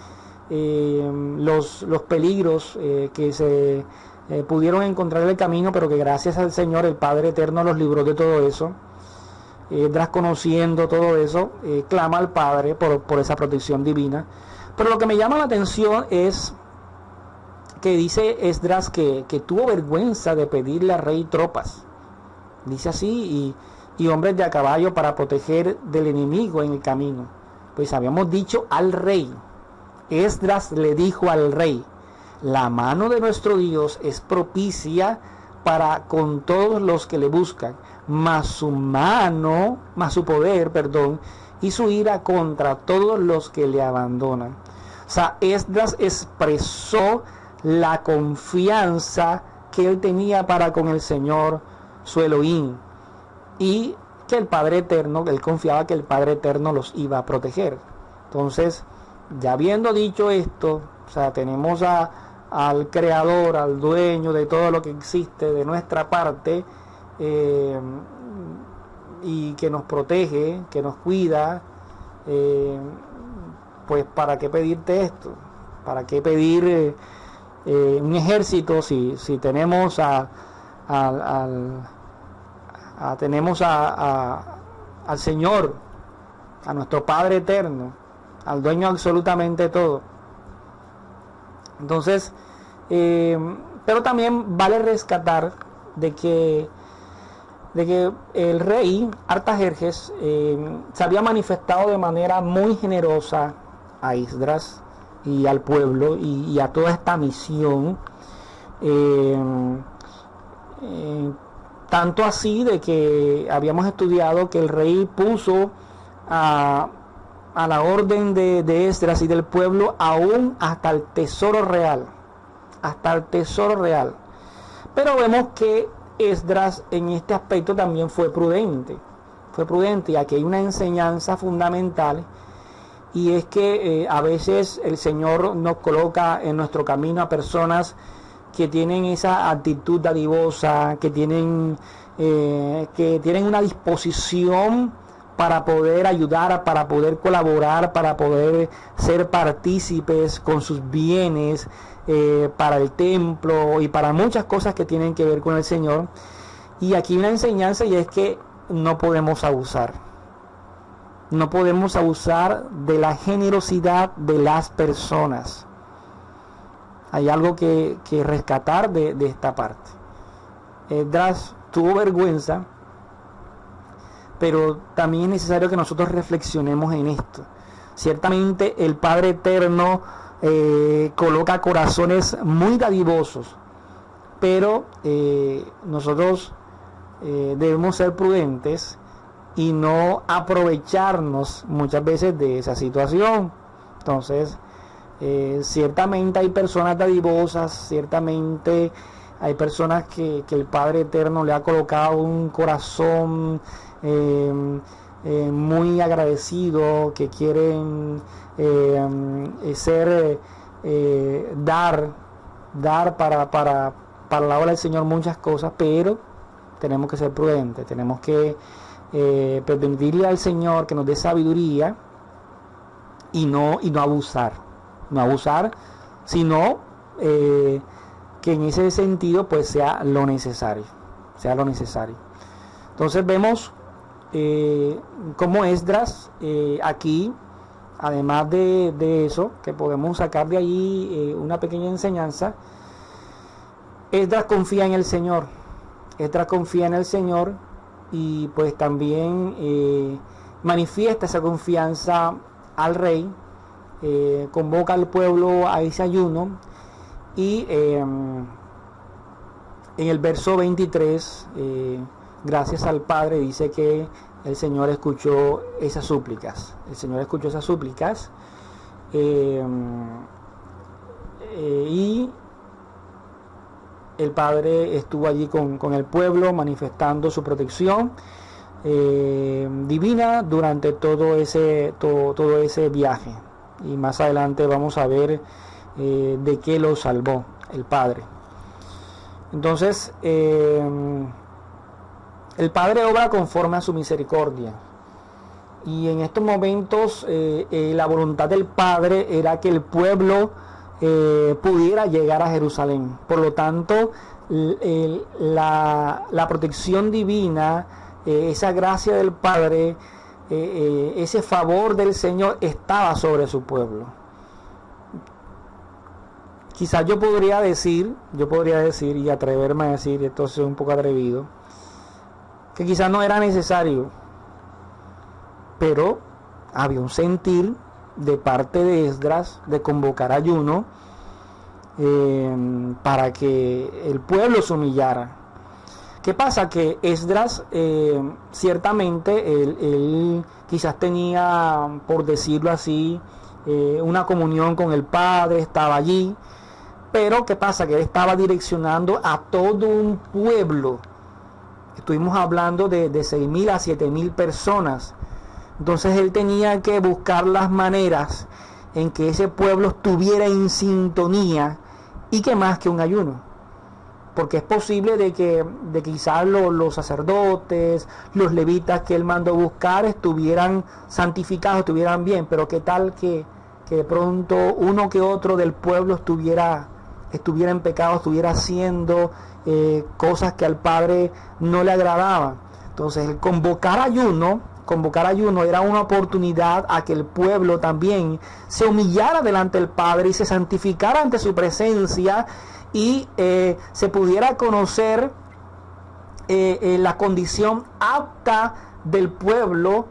los peligros que se pudieron encontrar en el camino, pero que gracias al Señor, el Padre Eterno, los libró de todo eso. Esdras, conociendo todo eso, clama al Padre por esa protección divina. Pero lo que me llama la atención es que dice Esdras que tuvo vergüenza de pedirle al rey tropas. Dice así, y hombres de a caballo para proteger del enemigo en el camino. Pues habíamos dicho al rey. Esdras le dijo al rey: la mano de nuestro Dios es propicia para con todos los que le buscan, mas su poder, y su ira contra todos los que le abandonan. O sea, Esdras expresó la confianza que él tenía para con el Señor, su Elohim, y que el Padre Eterno, él confiaba que el Padre Eterno los iba a proteger. Entonces, ya habiendo dicho esto, o sea, tenemos al Creador, al dueño de todo lo que existe de nuestra parte, y que nos protege, que nos cuida, pues ¿para qué pedirte esto? ¿Para qué pedir un ejército si tenemos al Señor, a nuestro Padre Eterno, al dueño absolutamente todo? Entonces, pero también vale rescatar de que el rey Artajerjes se había manifestado de manera muy generosa a Esdras y al pueblo y a toda esta misión, tanto así de que habíamos estudiado que el rey puso a la orden de Esdras y del pueblo aún hasta el tesoro real, pero vemos que Esdras en este aspecto también fue prudente, y aquí hay una enseñanza fundamental, y es que a veces el Señor nos coloca en nuestro camino a personas que tienen esa actitud dadivosa, que tienen una disposición para poder ayudar, para poder colaborar, para poder ser partícipes con sus bienes, para el templo y para muchas cosas que tienen que ver con el Señor. Y aquí una enseñanza, y es que no podemos abusar. No podemos abusar de la generosidad de las personas. Hay algo que rescatar de esta parte. Esdras tuvo vergüenza, pero también es necesario que nosotros reflexionemos en esto. Ciertamente el Padre Eterno coloca corazones muy dadivosos, pero nosotros debemos ser prudentes y no aprovecharnos muchas veces de esa situación. Entonces, ciertamente hay personas dadivosas, ciertamente hay personas que el Padre Eterno le ha colocado un corazón muy agradecido, que quieren dar para la obra del Señor muchas cosas, pero tenemos que ser prudentes, tenemos que permitirle al Señor que nos dé sabiduría y no abusar, sino que en ese sentido pues sea lo necesario. Entonces vemos cómo Esdras aquí, además de eso, que podemos sacar de allí una pequeña enseñanza, Esdras confía en el Señor. y pues también manifiesta esa confianza al rey, convoca al pueblo a ese ayuno y en el verso 23, gracias al Padre, dice que el Señor escuchó esas súplicas. El Señor escuchó esas súplicas y el Padre estuvo allí con el pueblo manifestando su protección divina durante todo ese viaje. Y más adelante vamos a ver de qué lo salvó el Padre. Entonces, el Padre obra conforme a su misericordia. Y en estos momentos la voluntad del Padre era que el pueblo pudiera llegar a Jerusalén. Por lo tanto, la protección divina, esa gracia del Padre, ese favor del Señor estaba sobre su pueblo. Quizás yo podría decir y atreverme a decir, esto es un poco atrevido, que quizás no era necesario, pero había un sentir de parte de Esdras de convocar ayuno para que el pueblo se humillara. ¿Qué pasa? Que Esdras ciertamente él quizás tenía, por decirlo así, una comunión con el Padre, estaba allí, pero ¿qué pasa? Que él estaba direccionando a todo un pueblo. Estuvimos hablando de 6.000 a 7.000 personas. Entonces él tenía que buscar las maneras en que ese pueblo estuviera en sintonía, y que más que un ayuno. Porque es posible de que quizás los sacerdotes, los levitas que él mandó buscar estuvieran santificados, estuvieran bien, pero qué tal que de pronto uno que otro del pueblo estuviera en pecado, estuviera haciendo cosas que al Padre no le agradaban. Entonces el convocar ayuno era una oportunidad a que el pueblo también se humillara delante del Padre y se santificara ante su presencia, y se pudiera conocer la condición apta del pueblo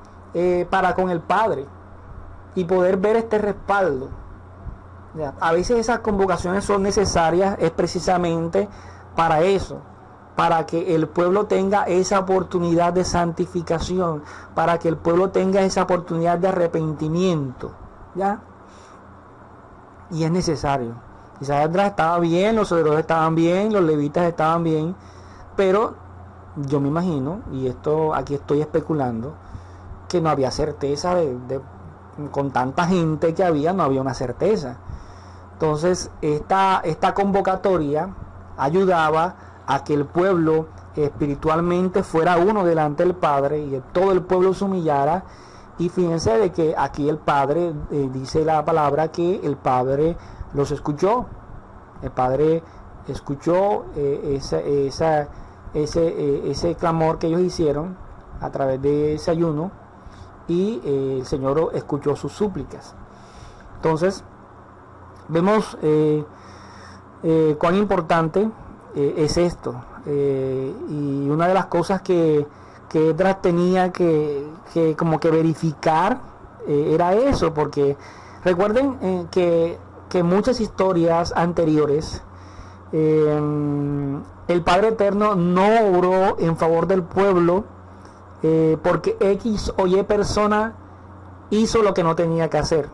para con el Padre, y poder ver este respaldo. A veces esas convocaciones son necesarias, es precisamente para eso, para que el pueblo tenga esa oportunidad de santificación, para que el pueblo tenga esa oportunidad de arrepentimiento, ¿ya? Y es necesario. Quizás Esdras estaba bien, los sacerdotes estaban bien, los levitas estaban bien, pero yo me imagino, y esto aquí estoy especulando, que no había certeza con tanta gente que había, no había una certeza. Entonces esta convocatoria ayudaba a que el pueblo espiritualmente fuera uno delante del Padre, y que todo el pueblo se humillara. Y fíjense de que aquí el Padre, dice la palabra que el Padre los escuchó. El Padre escuchó ese clamor que ellos hicieron a través de ese ayuno, y el Señor escuchó sus súplicas. Entonces vemos cuán importante es esto, y una de las cosas que Esdras tenía que como que verificar era eso, porque recuerden que muchas historias anteriores el Padre Eterno no obró en favor del pueblo porque X o Y persona hizo lo que no tenía que hacer,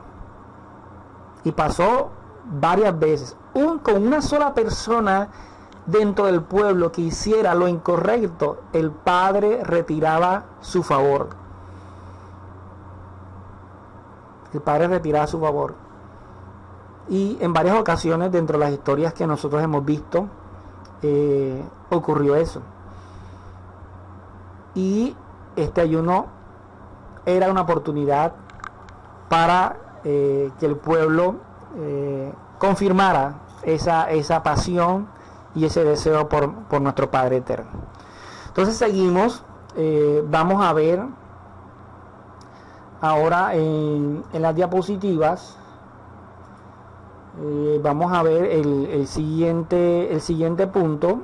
y pasó varias veces. Con una sola persona dentro del pueblo que hiciera lo incorrecto, el Padre retiraba su favor. El Padre retiraba su favor. Y en varias ocasiones dentro de las historias que nosotros hemos visto, ocurrió eso. Y este ayuno era una oportunidad para que el pueblo confirmara esa pasión y ese deseo por nuestro Padre Eterno. Entonces seguimos, vamos a ver ahora en las diapositivas, vamos a ver el siguiente punto,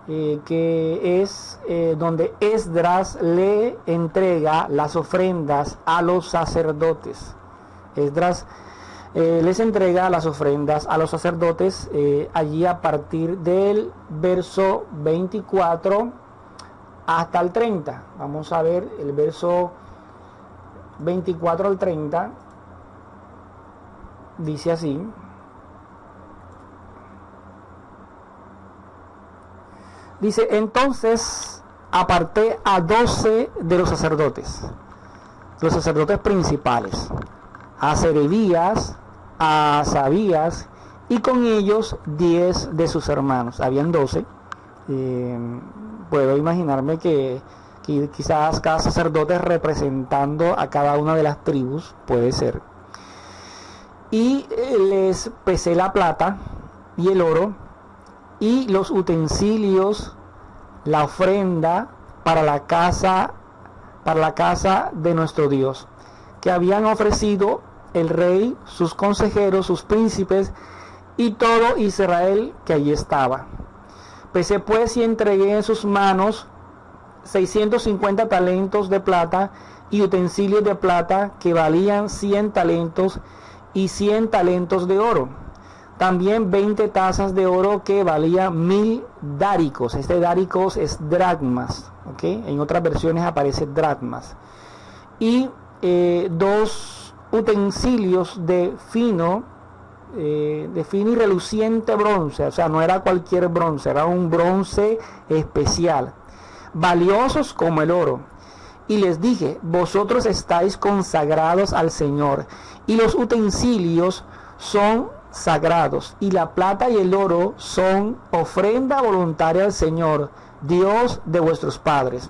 que es donde Esdras le entrega las ofrendas a los sacerdotes. Esdras les entrega las ofrendas a los sacerdotes allí a partir del verso 24 hasta el 30. Vamos a ver el verso 24 al 30. Dice así: dice, entonces aparté a 12 de los sacerdotes principales, a Serebías, a Asabías, y con ellos 10 de sus hermanos. Habían 12. Puedo imaginarme que quizás cada sacerdote representando a cada una de las tribus, puede ser. Y les pesé la plata y el oro y los utensilios, la ofrenda para la casa de nuestro Dios, que habían ofrecido el rey, sus consejeros, sus príncipes y todo Israel que allí estaba. Pesé pues y entregué en sus manos 650 talentos de plata y utensilios de plata que valían 100 talentos y 100 talentos de oro. También 20 tazas de oro que valían 1000 dáricos. Este dáricos es dracmas, ¿ok? En otras versiones aparece dracmas. Y 2 utensilios de fino y reluciente bronce. O sea, no era cualquier bronce, era un bronce especial, valiosos como el oro. Y les dije, vosotros estáis consagrados al Señor, y los utensilios son sagrados, y la plata y el oro son ofrenda voluntaria al Señor, Dios de vuestros padres.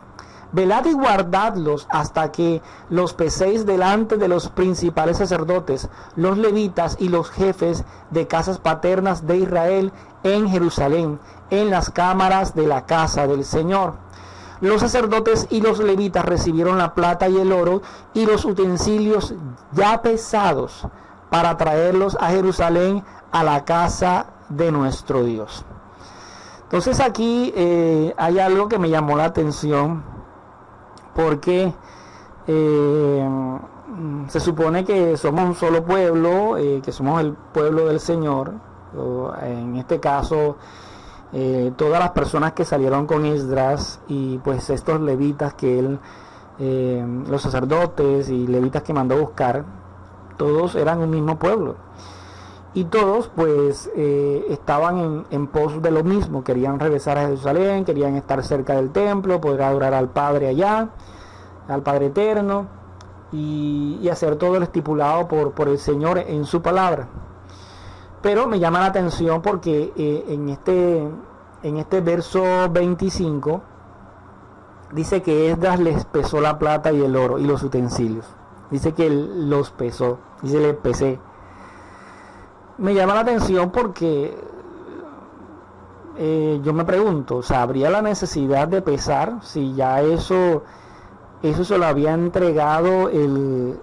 Velad y guardadlos hasta que los peséis delante de los principales sacerdotes, los levitas y los jefes de casas paternas de Israel en Jerusalén, en las cámaras de la casa del Señor. Los sacerdotes y los levitas recibieron la plata y el oro y los utensilios ya pesados para traerlos a Jerusalén, a la casa de nuestro Dios. Entonces aquí hay algo que me llamó la atención, porque se supone que somos un solo pueblo, que somos el pueblo del Señor. En este caso, todas las personas que salieron con Esdras y pues estos levitas que él, los sacerdotes y levitas que mandó buscar, todos eran un mismo pueblo. Y todos pues estaban en pos de lo mismo, querían regresar a Jerusalén, querían estar cerca del templo, poder adorar al Padre allá, al Padre Eterno, y hacer todo lo estipulado por el Señor en su palabra. Pero me llama la atención porque en este verso 25 dice que Esdras les pesó la plata y el oro y los utensilios. Dice que él los pesó, dice les pesé. Me llama la atención porque yo me pregunto, ¿habría la necesidad de pesar si ya eso se lo había entregado el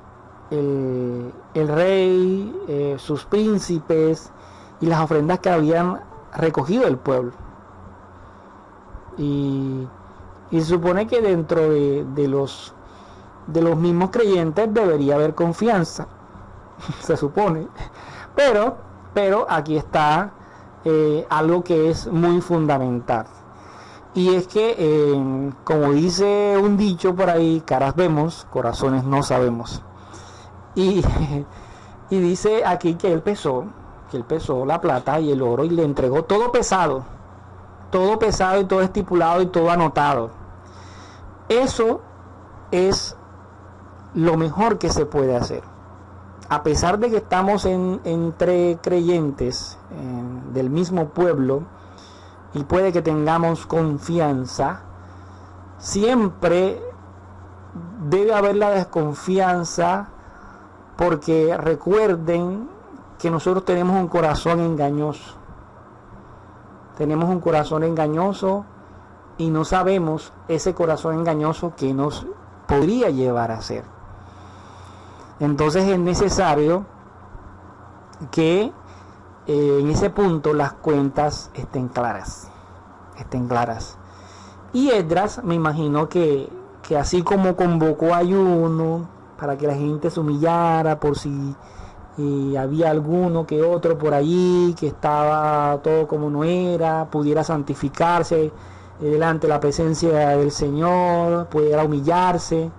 rey, sus príncipes y las ofrendas que habían recogido el pueblo? Y se supone que dentro de los mismos creyentes debería haber confianza, se supone. Pero aquí está algo que es muy fundamental. Y es que, como dice un dicho por ahí, caras vemos, corazones no sabemos. Y dice aquí que él pesó la plata y el oro y le entregó todo pesado y todo estipulado y todo anotado. Eso es lo mejor que se puede hacer. A pesar de que estamos entre creyentes del mismo pueblo y puede que tengamos confianza, siempre debe haber la desconfianza, porque recuerden que nosotros tenemos un corazón engañoso. Tenemos un corazón engañoso y no sabemos ese corazón engañoso que nos podría llevar a ser. Entonces es necesario que en ese punto las cuentas estén claras. estén claras. Y Esdras, me imagino que así como convocó ayuno para que la gente se humillara por si había alguno que otro por allí que estaba todo como no era, pudiera santificarse delante de la presencia del Señor, pudiera humillarse.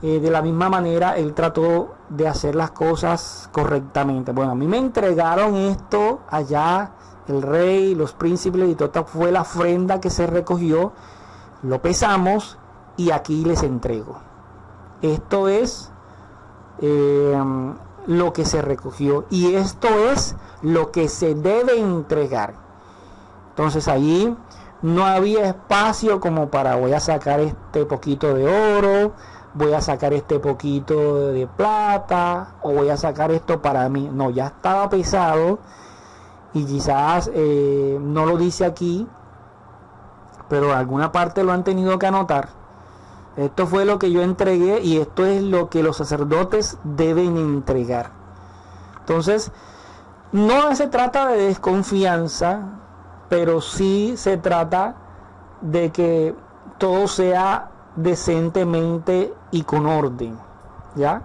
De la misma manera él trató de hacer las cosas correctamente. Bueno, a mí me entregaron esto allá, el rey, los príncipes, y toda fue la ofrenda que se recogió, lo pesamos y aquí les entrego. Esto es lo que se recogió y esto es lo que se debe entregar. Entonces allí no había espacio como para voy a sacar este poquito de oro, voy a sacar este poquito de plata o voy a sacar esto para mí. No, ya estaba pesado y quizás no lo dice aquí, pero en alguna parte lo han tenido que anotar. Esto fue lo que yo entregué y esto es lo que los sacerdotes deben entregar. Entonces, no se trata de desconfianza, pero sí se trata de que todo sea decentemente y con orden, ¿ya?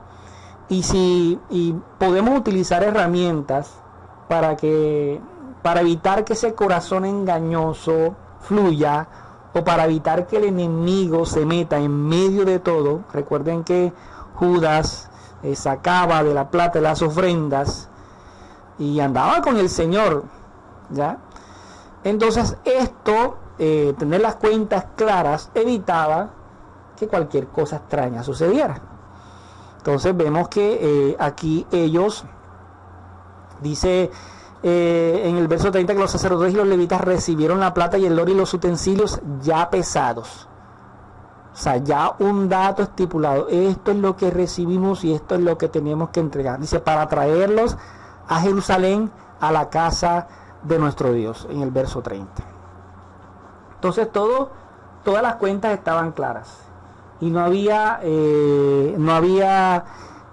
Y podemos utilizar herramientas para evitar que ese corazón engañoso fluya, o para evitar que el enemigo se meta en medio de todo. Recuerden que Judas sacaba de la plata las ofrendas y andaba con el Señor, ¿ya? Entonces esto, tener las cuentas claras, evitaba que cualquier cosa extraña sucediera. Entonces vemos que aquí ellos, dice en el verso 30, que los sacerdotes y los levitas recibieron la plata y el oro y los utensilios ya pesados. O sea, ya un dato estipulado. Esto es lo que recibimos y esto es lo que tenemos que entregar. Dice, para traerlos a Jerusalén, a la casa de nuestro Dios, en el verso 30. Entonces todas las cuentas estaban claras. Y no había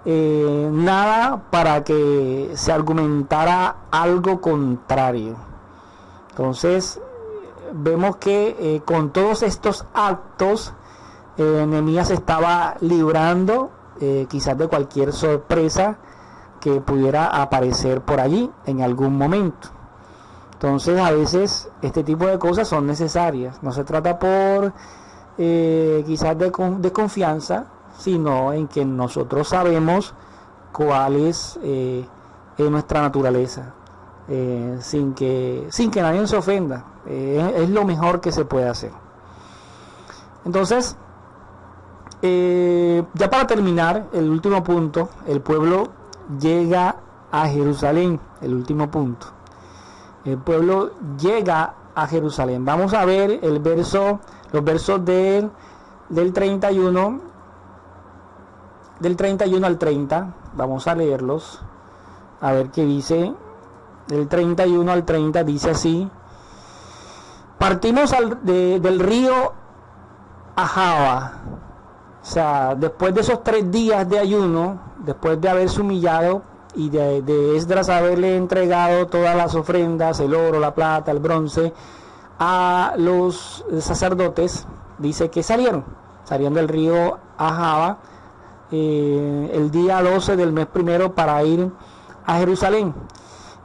nada para que se argumentara algo contrario. Entonces vemos que con todos estos actos Nehemías estaba librando quizás de cualquier sorpresa que pudiera aparecer por allí en algún momento. Entonces a veces este tipo de cosas son necesarias. No se trata por quizás de confianza, sino en que nosotros sabemos cuál es nuestra naturaleza, sin que nadie se ofenda. Es lo mejor que se puede hacer. Entonces, ya para terminar, el último punto, el pueblo llega a Jerusalén, el último punto. El pueblo llega a Jerusalén. Vamos a ver los versos del 31 al 30, vamos a leerlos, a ver qué dice. Del 31 al 30 dice así: partimos del río Ahava. O sea, después de esos 3 días de ayuno, después de haberse humillado y de Esdras haberle entregado todas las ofrendas, el oro, la plata, el bronce, a los sacerdotes, dice que salieron del río Ahava el día 12 del mes primero para ir a Jerusalén.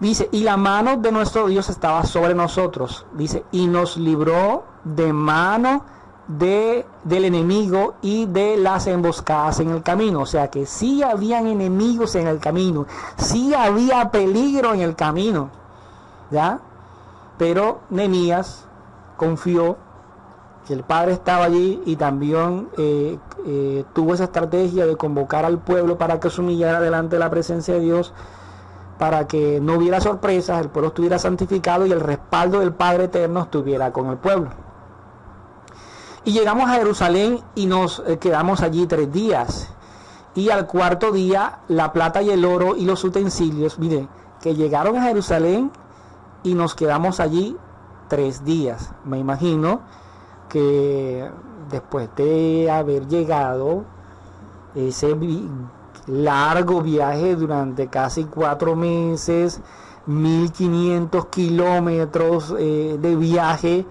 Dice, y la mano de nuestro Dios estaba sobre nosotros. Dice, y nos libró de mano del enemigo y de las emboscadas en el camino. O sea que sí habían enemigos en el camino, sí había peligro en el camino, ¿ya? Pero Nehemías confió que el Padre estaba allí y también tuvo esa estrategia de convocar al pueblo para que se humillara delante de la presencia de Dios, para que no hubiera sorpresas, el pueblo estuviera santificado y el respaldo del Padre Eterno estuviera con el pueblo. Y llegamos a Jerusalén y nos quedamos allí 3 días. Y al 4.º día la plata y el oro y los utensilios, mire, que llegaron a Jerusalén y nos quedamos allí 3 días. Me imagino que después de haber llegado ese largo viaje durante casi 4 meses, 1500 kilómetros de viaje,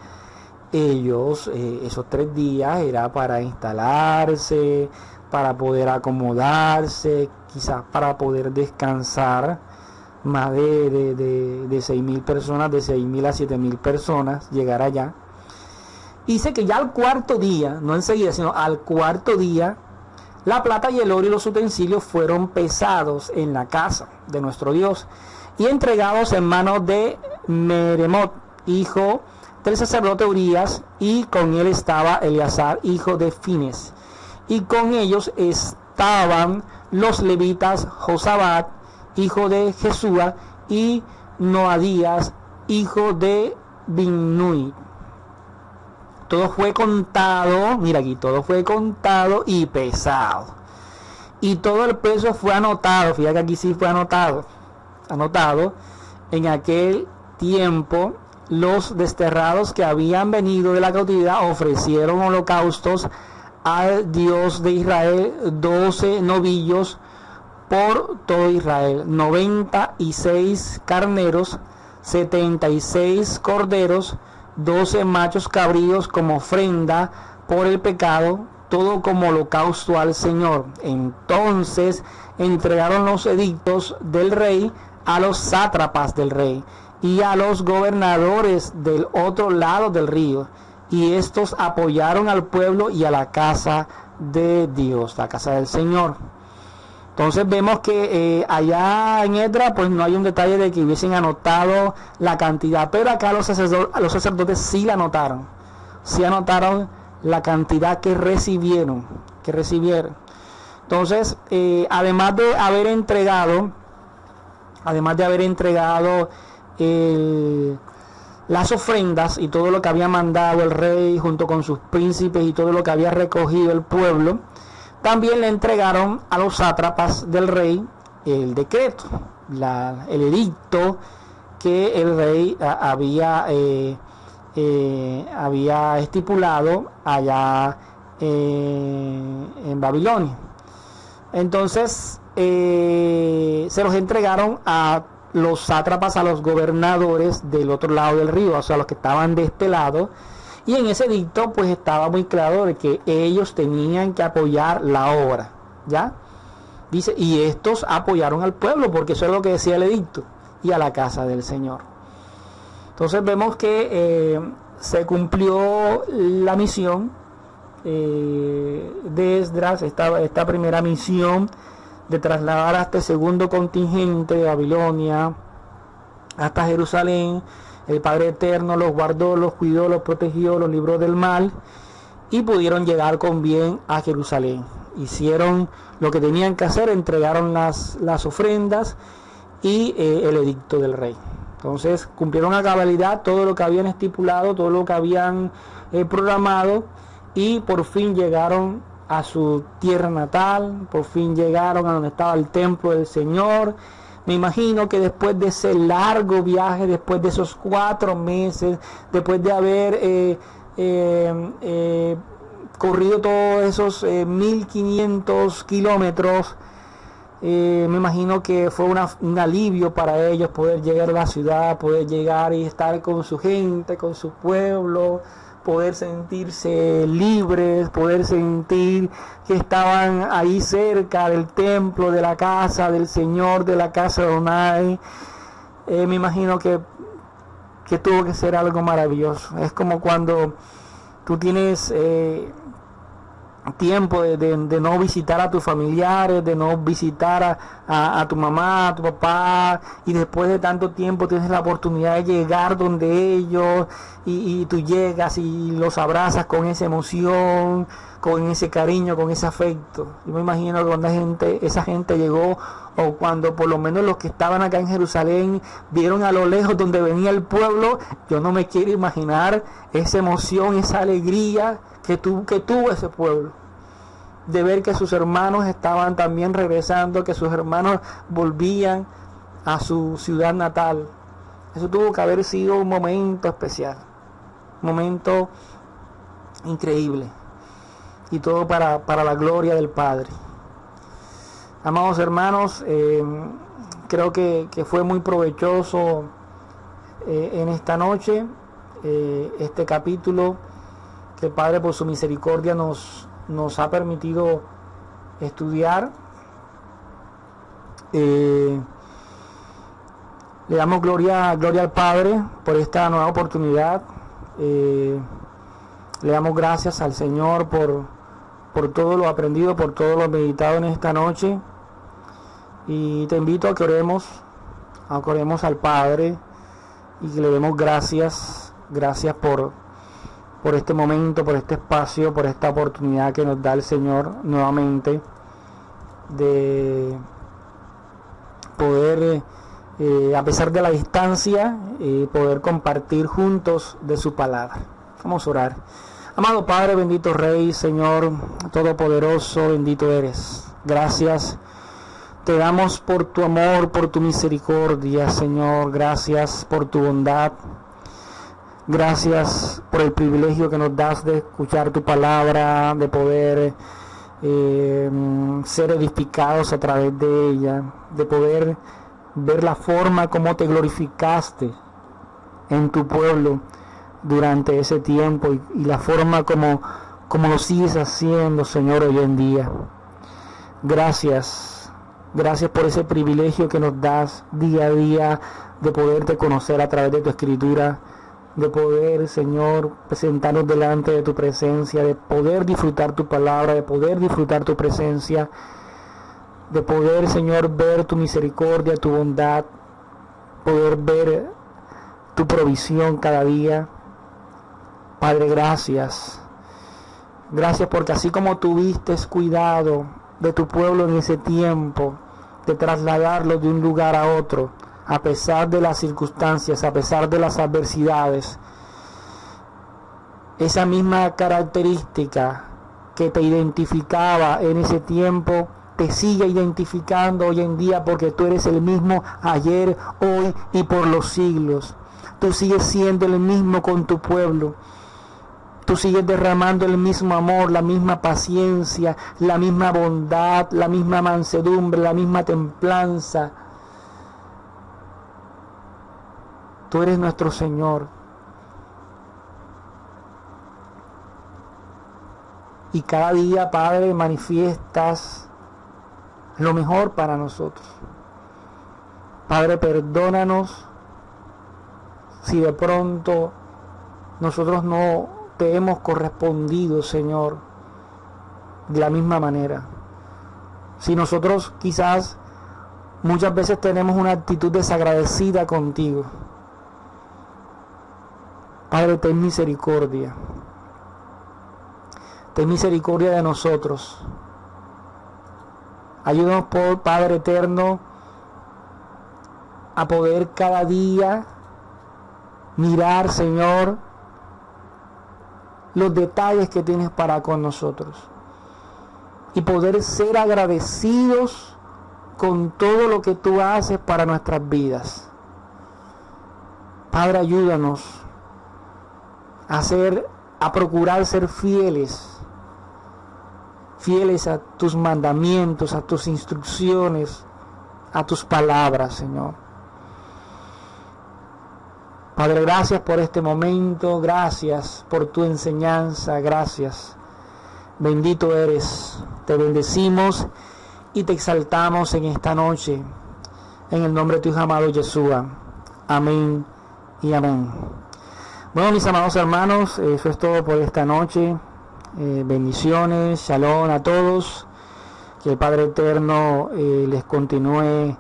ellos, esos 3 días era para instalarse, para poder acomodarse, quizás para poder descansar. Más de 6.000 personas, de 6.000 a 7.000 personas, llegar allá. Dice que ya al cuarto día, no enseguida, sino al cuarto día, la plata y el oro y los utensilios fueron pesados en la casa de nuestro Dios y entregados en manos de Meremot, hijo del sacerdote Urías, y con él estaba Eleazar, hijo de Fines, y con ellos estaban los levitas Josabad, hijo de Jesúa, y Noadías, hijo de Binnui. Todo fue contado, mira aquí, todo fue contado y pesado. Y todo el peso fue anotado, fíjate que aquí sí fue anotado. En aquel tiempo, los desterrados que habían venido de la cautividad ofrecieron holocaustos al Dios de Israel, 12 novillos por todo Israel, 96 carneros, 76 corderos, 12 machos cabríos como ofrenda por el pecado, todo como holocausto al Señor. Entonces entregaron los edictos del rey a los sátrapas del rey y a los gobernadores del otro lado del río, y estos apoyaron al pueblo y a la casa de Dios, la casa del Señor. Entonces vemos que allá en Edra pues no hay un detalle de que hubiesen anotado la cantidad, pero acá los sacerdotes sí la anotaron, sí anotaron la cantidad que recibieron. Entonces, además de haber entregado las ofrendas y todo lo que había mandado el rey junto con sus príncipes y todo lo que había recogido el pueblo, también le entregaron a los sátrapas del rey el decreto, el edicto que el rey había estipulado allá en Babilonia. Entonces se los entregaron a los sátrapas, a los gobernadores del otro lado del río, o sea, los que estaban de este lado. Y en ese edicto pues estaba muy claro de que ellos tenían que apoyar la obra, ¿ya? Dice, y estos apoyaron al pueblo, porque eso es lo que decía el edicto, y a la casa del Señor. Entonces vemos que se cumplió la misión de Esdras, esta primera misión de trasladar a este segundo contingente de Babilonia hasta Jerusalén. El Padre Eterno los guardó, los cuidó, los protegió, los libró del mal y pudieron llegar con bien a Jerusalén. Hicieron lo que tenían que hacer, entregaron las ofrendas y el edicto del rey. Entonces cumplieron a cabalidad todo lo que habían estipulado, todo lo que habían programado, y por fin llegaron a su tierra natal, por fin llegaron a donde estaba el templo del Señor. Me imagino que después de ese largo viaje, después de esos 4 meses, después de haber corrido todos esos 1500 kilómetros, me imagino que fue un alivio para ellos poder llegar a la ciudad, poder llegar y estar con su gente, con su pueblo, poder sentirse libres, poder sentir que estaban ahí cerca del templo, de la casa del Señor, de la casa de Adonai. Me imagino que tuvo que ser algo maravilloso. Es como cuando tú tienes tiempo de no visitar a tus familiares, de no visitar a tu mamá, a tu papá, y después de tanto tiempo tienes la oportunidad de llegar donde ellos, y tú llegas y los abrazas con esa emoción, con ese cariño, con ese afecto. Yo me imagino que cuando esa gente llegó, o cuando por lo menos los que estaban acá en Jerusalén vieron a lo lejos donde venía el pueblo, yo no me quiero imaginar esa emoción, esa alegría que tuvo ese pueblo, de ver que sus hermanos estaban también regresando, que sus hermanos volvían a su ciudad natal. Eso tuvo que haber sido un momento especial, un momento increíble, y todo para la gloria del Padre. Amados hermanos, creo que fue muy provechoso en esta noche este capítulo que el Padre por su misericordia nos ha permitido estudiar. Le damos gloria al Padre por esta nueva oportunidad. Le damos gracias al Señor por todo lo aprendido, por todo lo meditado en esta noche. Y te invito a que oremos al Padre y que le demos gracias por este momento, por este espacio, por esta oportunidad que nos da el Señor nuevamente de poder, a pesar de la distancia, poder compartir juntos de su palabra. Vamos a orar. Amado Padre, bendito Rey, Señor Todopoderoso, bendito eres. Gracias te damos por tu amor, por tu misericordia, Señor. Gracias por tu bondad. Gracias por el privilegio que nos das de escuchar tu palabra, de poder ser edificados a través de ella, de poder ver la forma como te glorificaste en tu pueblo durante ese tiempo y la forma como lo sigues haciendo, Señor, hoy en día. Gracias por ese privilegio que nos das día a día de poderte conocer a través de tu escritura, de poder, Señor, presentarnos delante de tu presencia, de poder disfrutar tu palabra, de poder disfrutar tu presencia, de poder, Señor, ver tu misericordia, tu bondad, poder ver tu provisión cada día. Padre, gracias. Gracias porque así como tuviste cuidado de tu pueblo en ese tiempo, de trasladarlo de un lugar a otro, a pesar de las circunstancias, a pesar de las adversidades, esa misma característica que te identificaba en ese tiempo, te sigue identificando hoy en día, porque tú eres el mismo ayer, hoy y por los siglos. Tú sigues siendo el mismo con tu pueblo. Tú sigues derramando el mismo amor, la misma paciencia, la misma bondad, la misma mansedumbre, la misma templanza. Tú eres nuestro Señor. Y cada día, Padre, manifiestas lo mejor para nosotros. Padre, perdónanos si de pronto nosotros no te hemos correspondido, Señor, de la misma manera. Si nosotros quizás muchas veces tenemos una actitud desagradecida contigo, Padre, ten misericordia. Ten misericordia de nosotros. Ayúdanos, por Padre eterno, a poder cada día mirar, Señor, los detalles que tienes para con nosotros y poder ser agradecidos con todo lo que tú haces para nuestras vidas. Padre, ayúdanos a procurar ser fieles a tus mandamientos, a tus instrucciones, a tus palabras, Señor. Padre, gracias por este momento, gracias por tu enseñanza, gracias. Bendito eres, te bendecimos y te exaltamos en esta noche, en el nombre de tu Hijo amado Yeshua. Amén y amén. Bueno, mis amados hermanos, eso es todo por esta noche. Bendiciones, shalom a todos. Que el Padre Eterno les continúe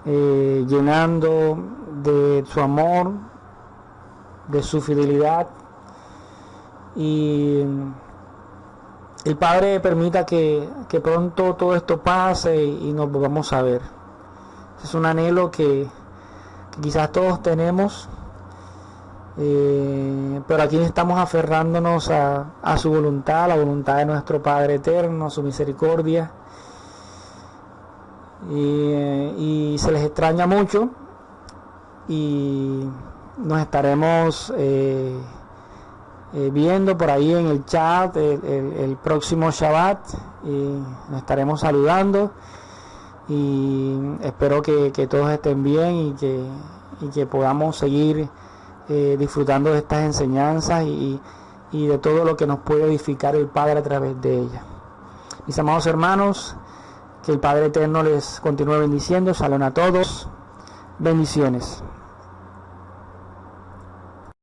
llenando de su amor, de su fidelidad, y el Padre permita que pronto todo esto pase y nos volvamos a ver. Es un anhelo que quizás todos tenemos, pero aquí estamos aferrándonos a su voluntad, a la voluntad de nuestro Padre Eterno, a su misericordia, y se les extraña mucho, y nos estaremos viendo por ahí en el chat el próximo Shabbat, y nos estaremos saludando y espero que todos estén bien y que podamos seguir disfrutando de estas enseñanzas y de todo lo que nos puede edificar el Padre a través de ellas. Mis amados hermanos, que el Padre Eterno les continúe bendiciendo. Shalom a todos. Bendiciones.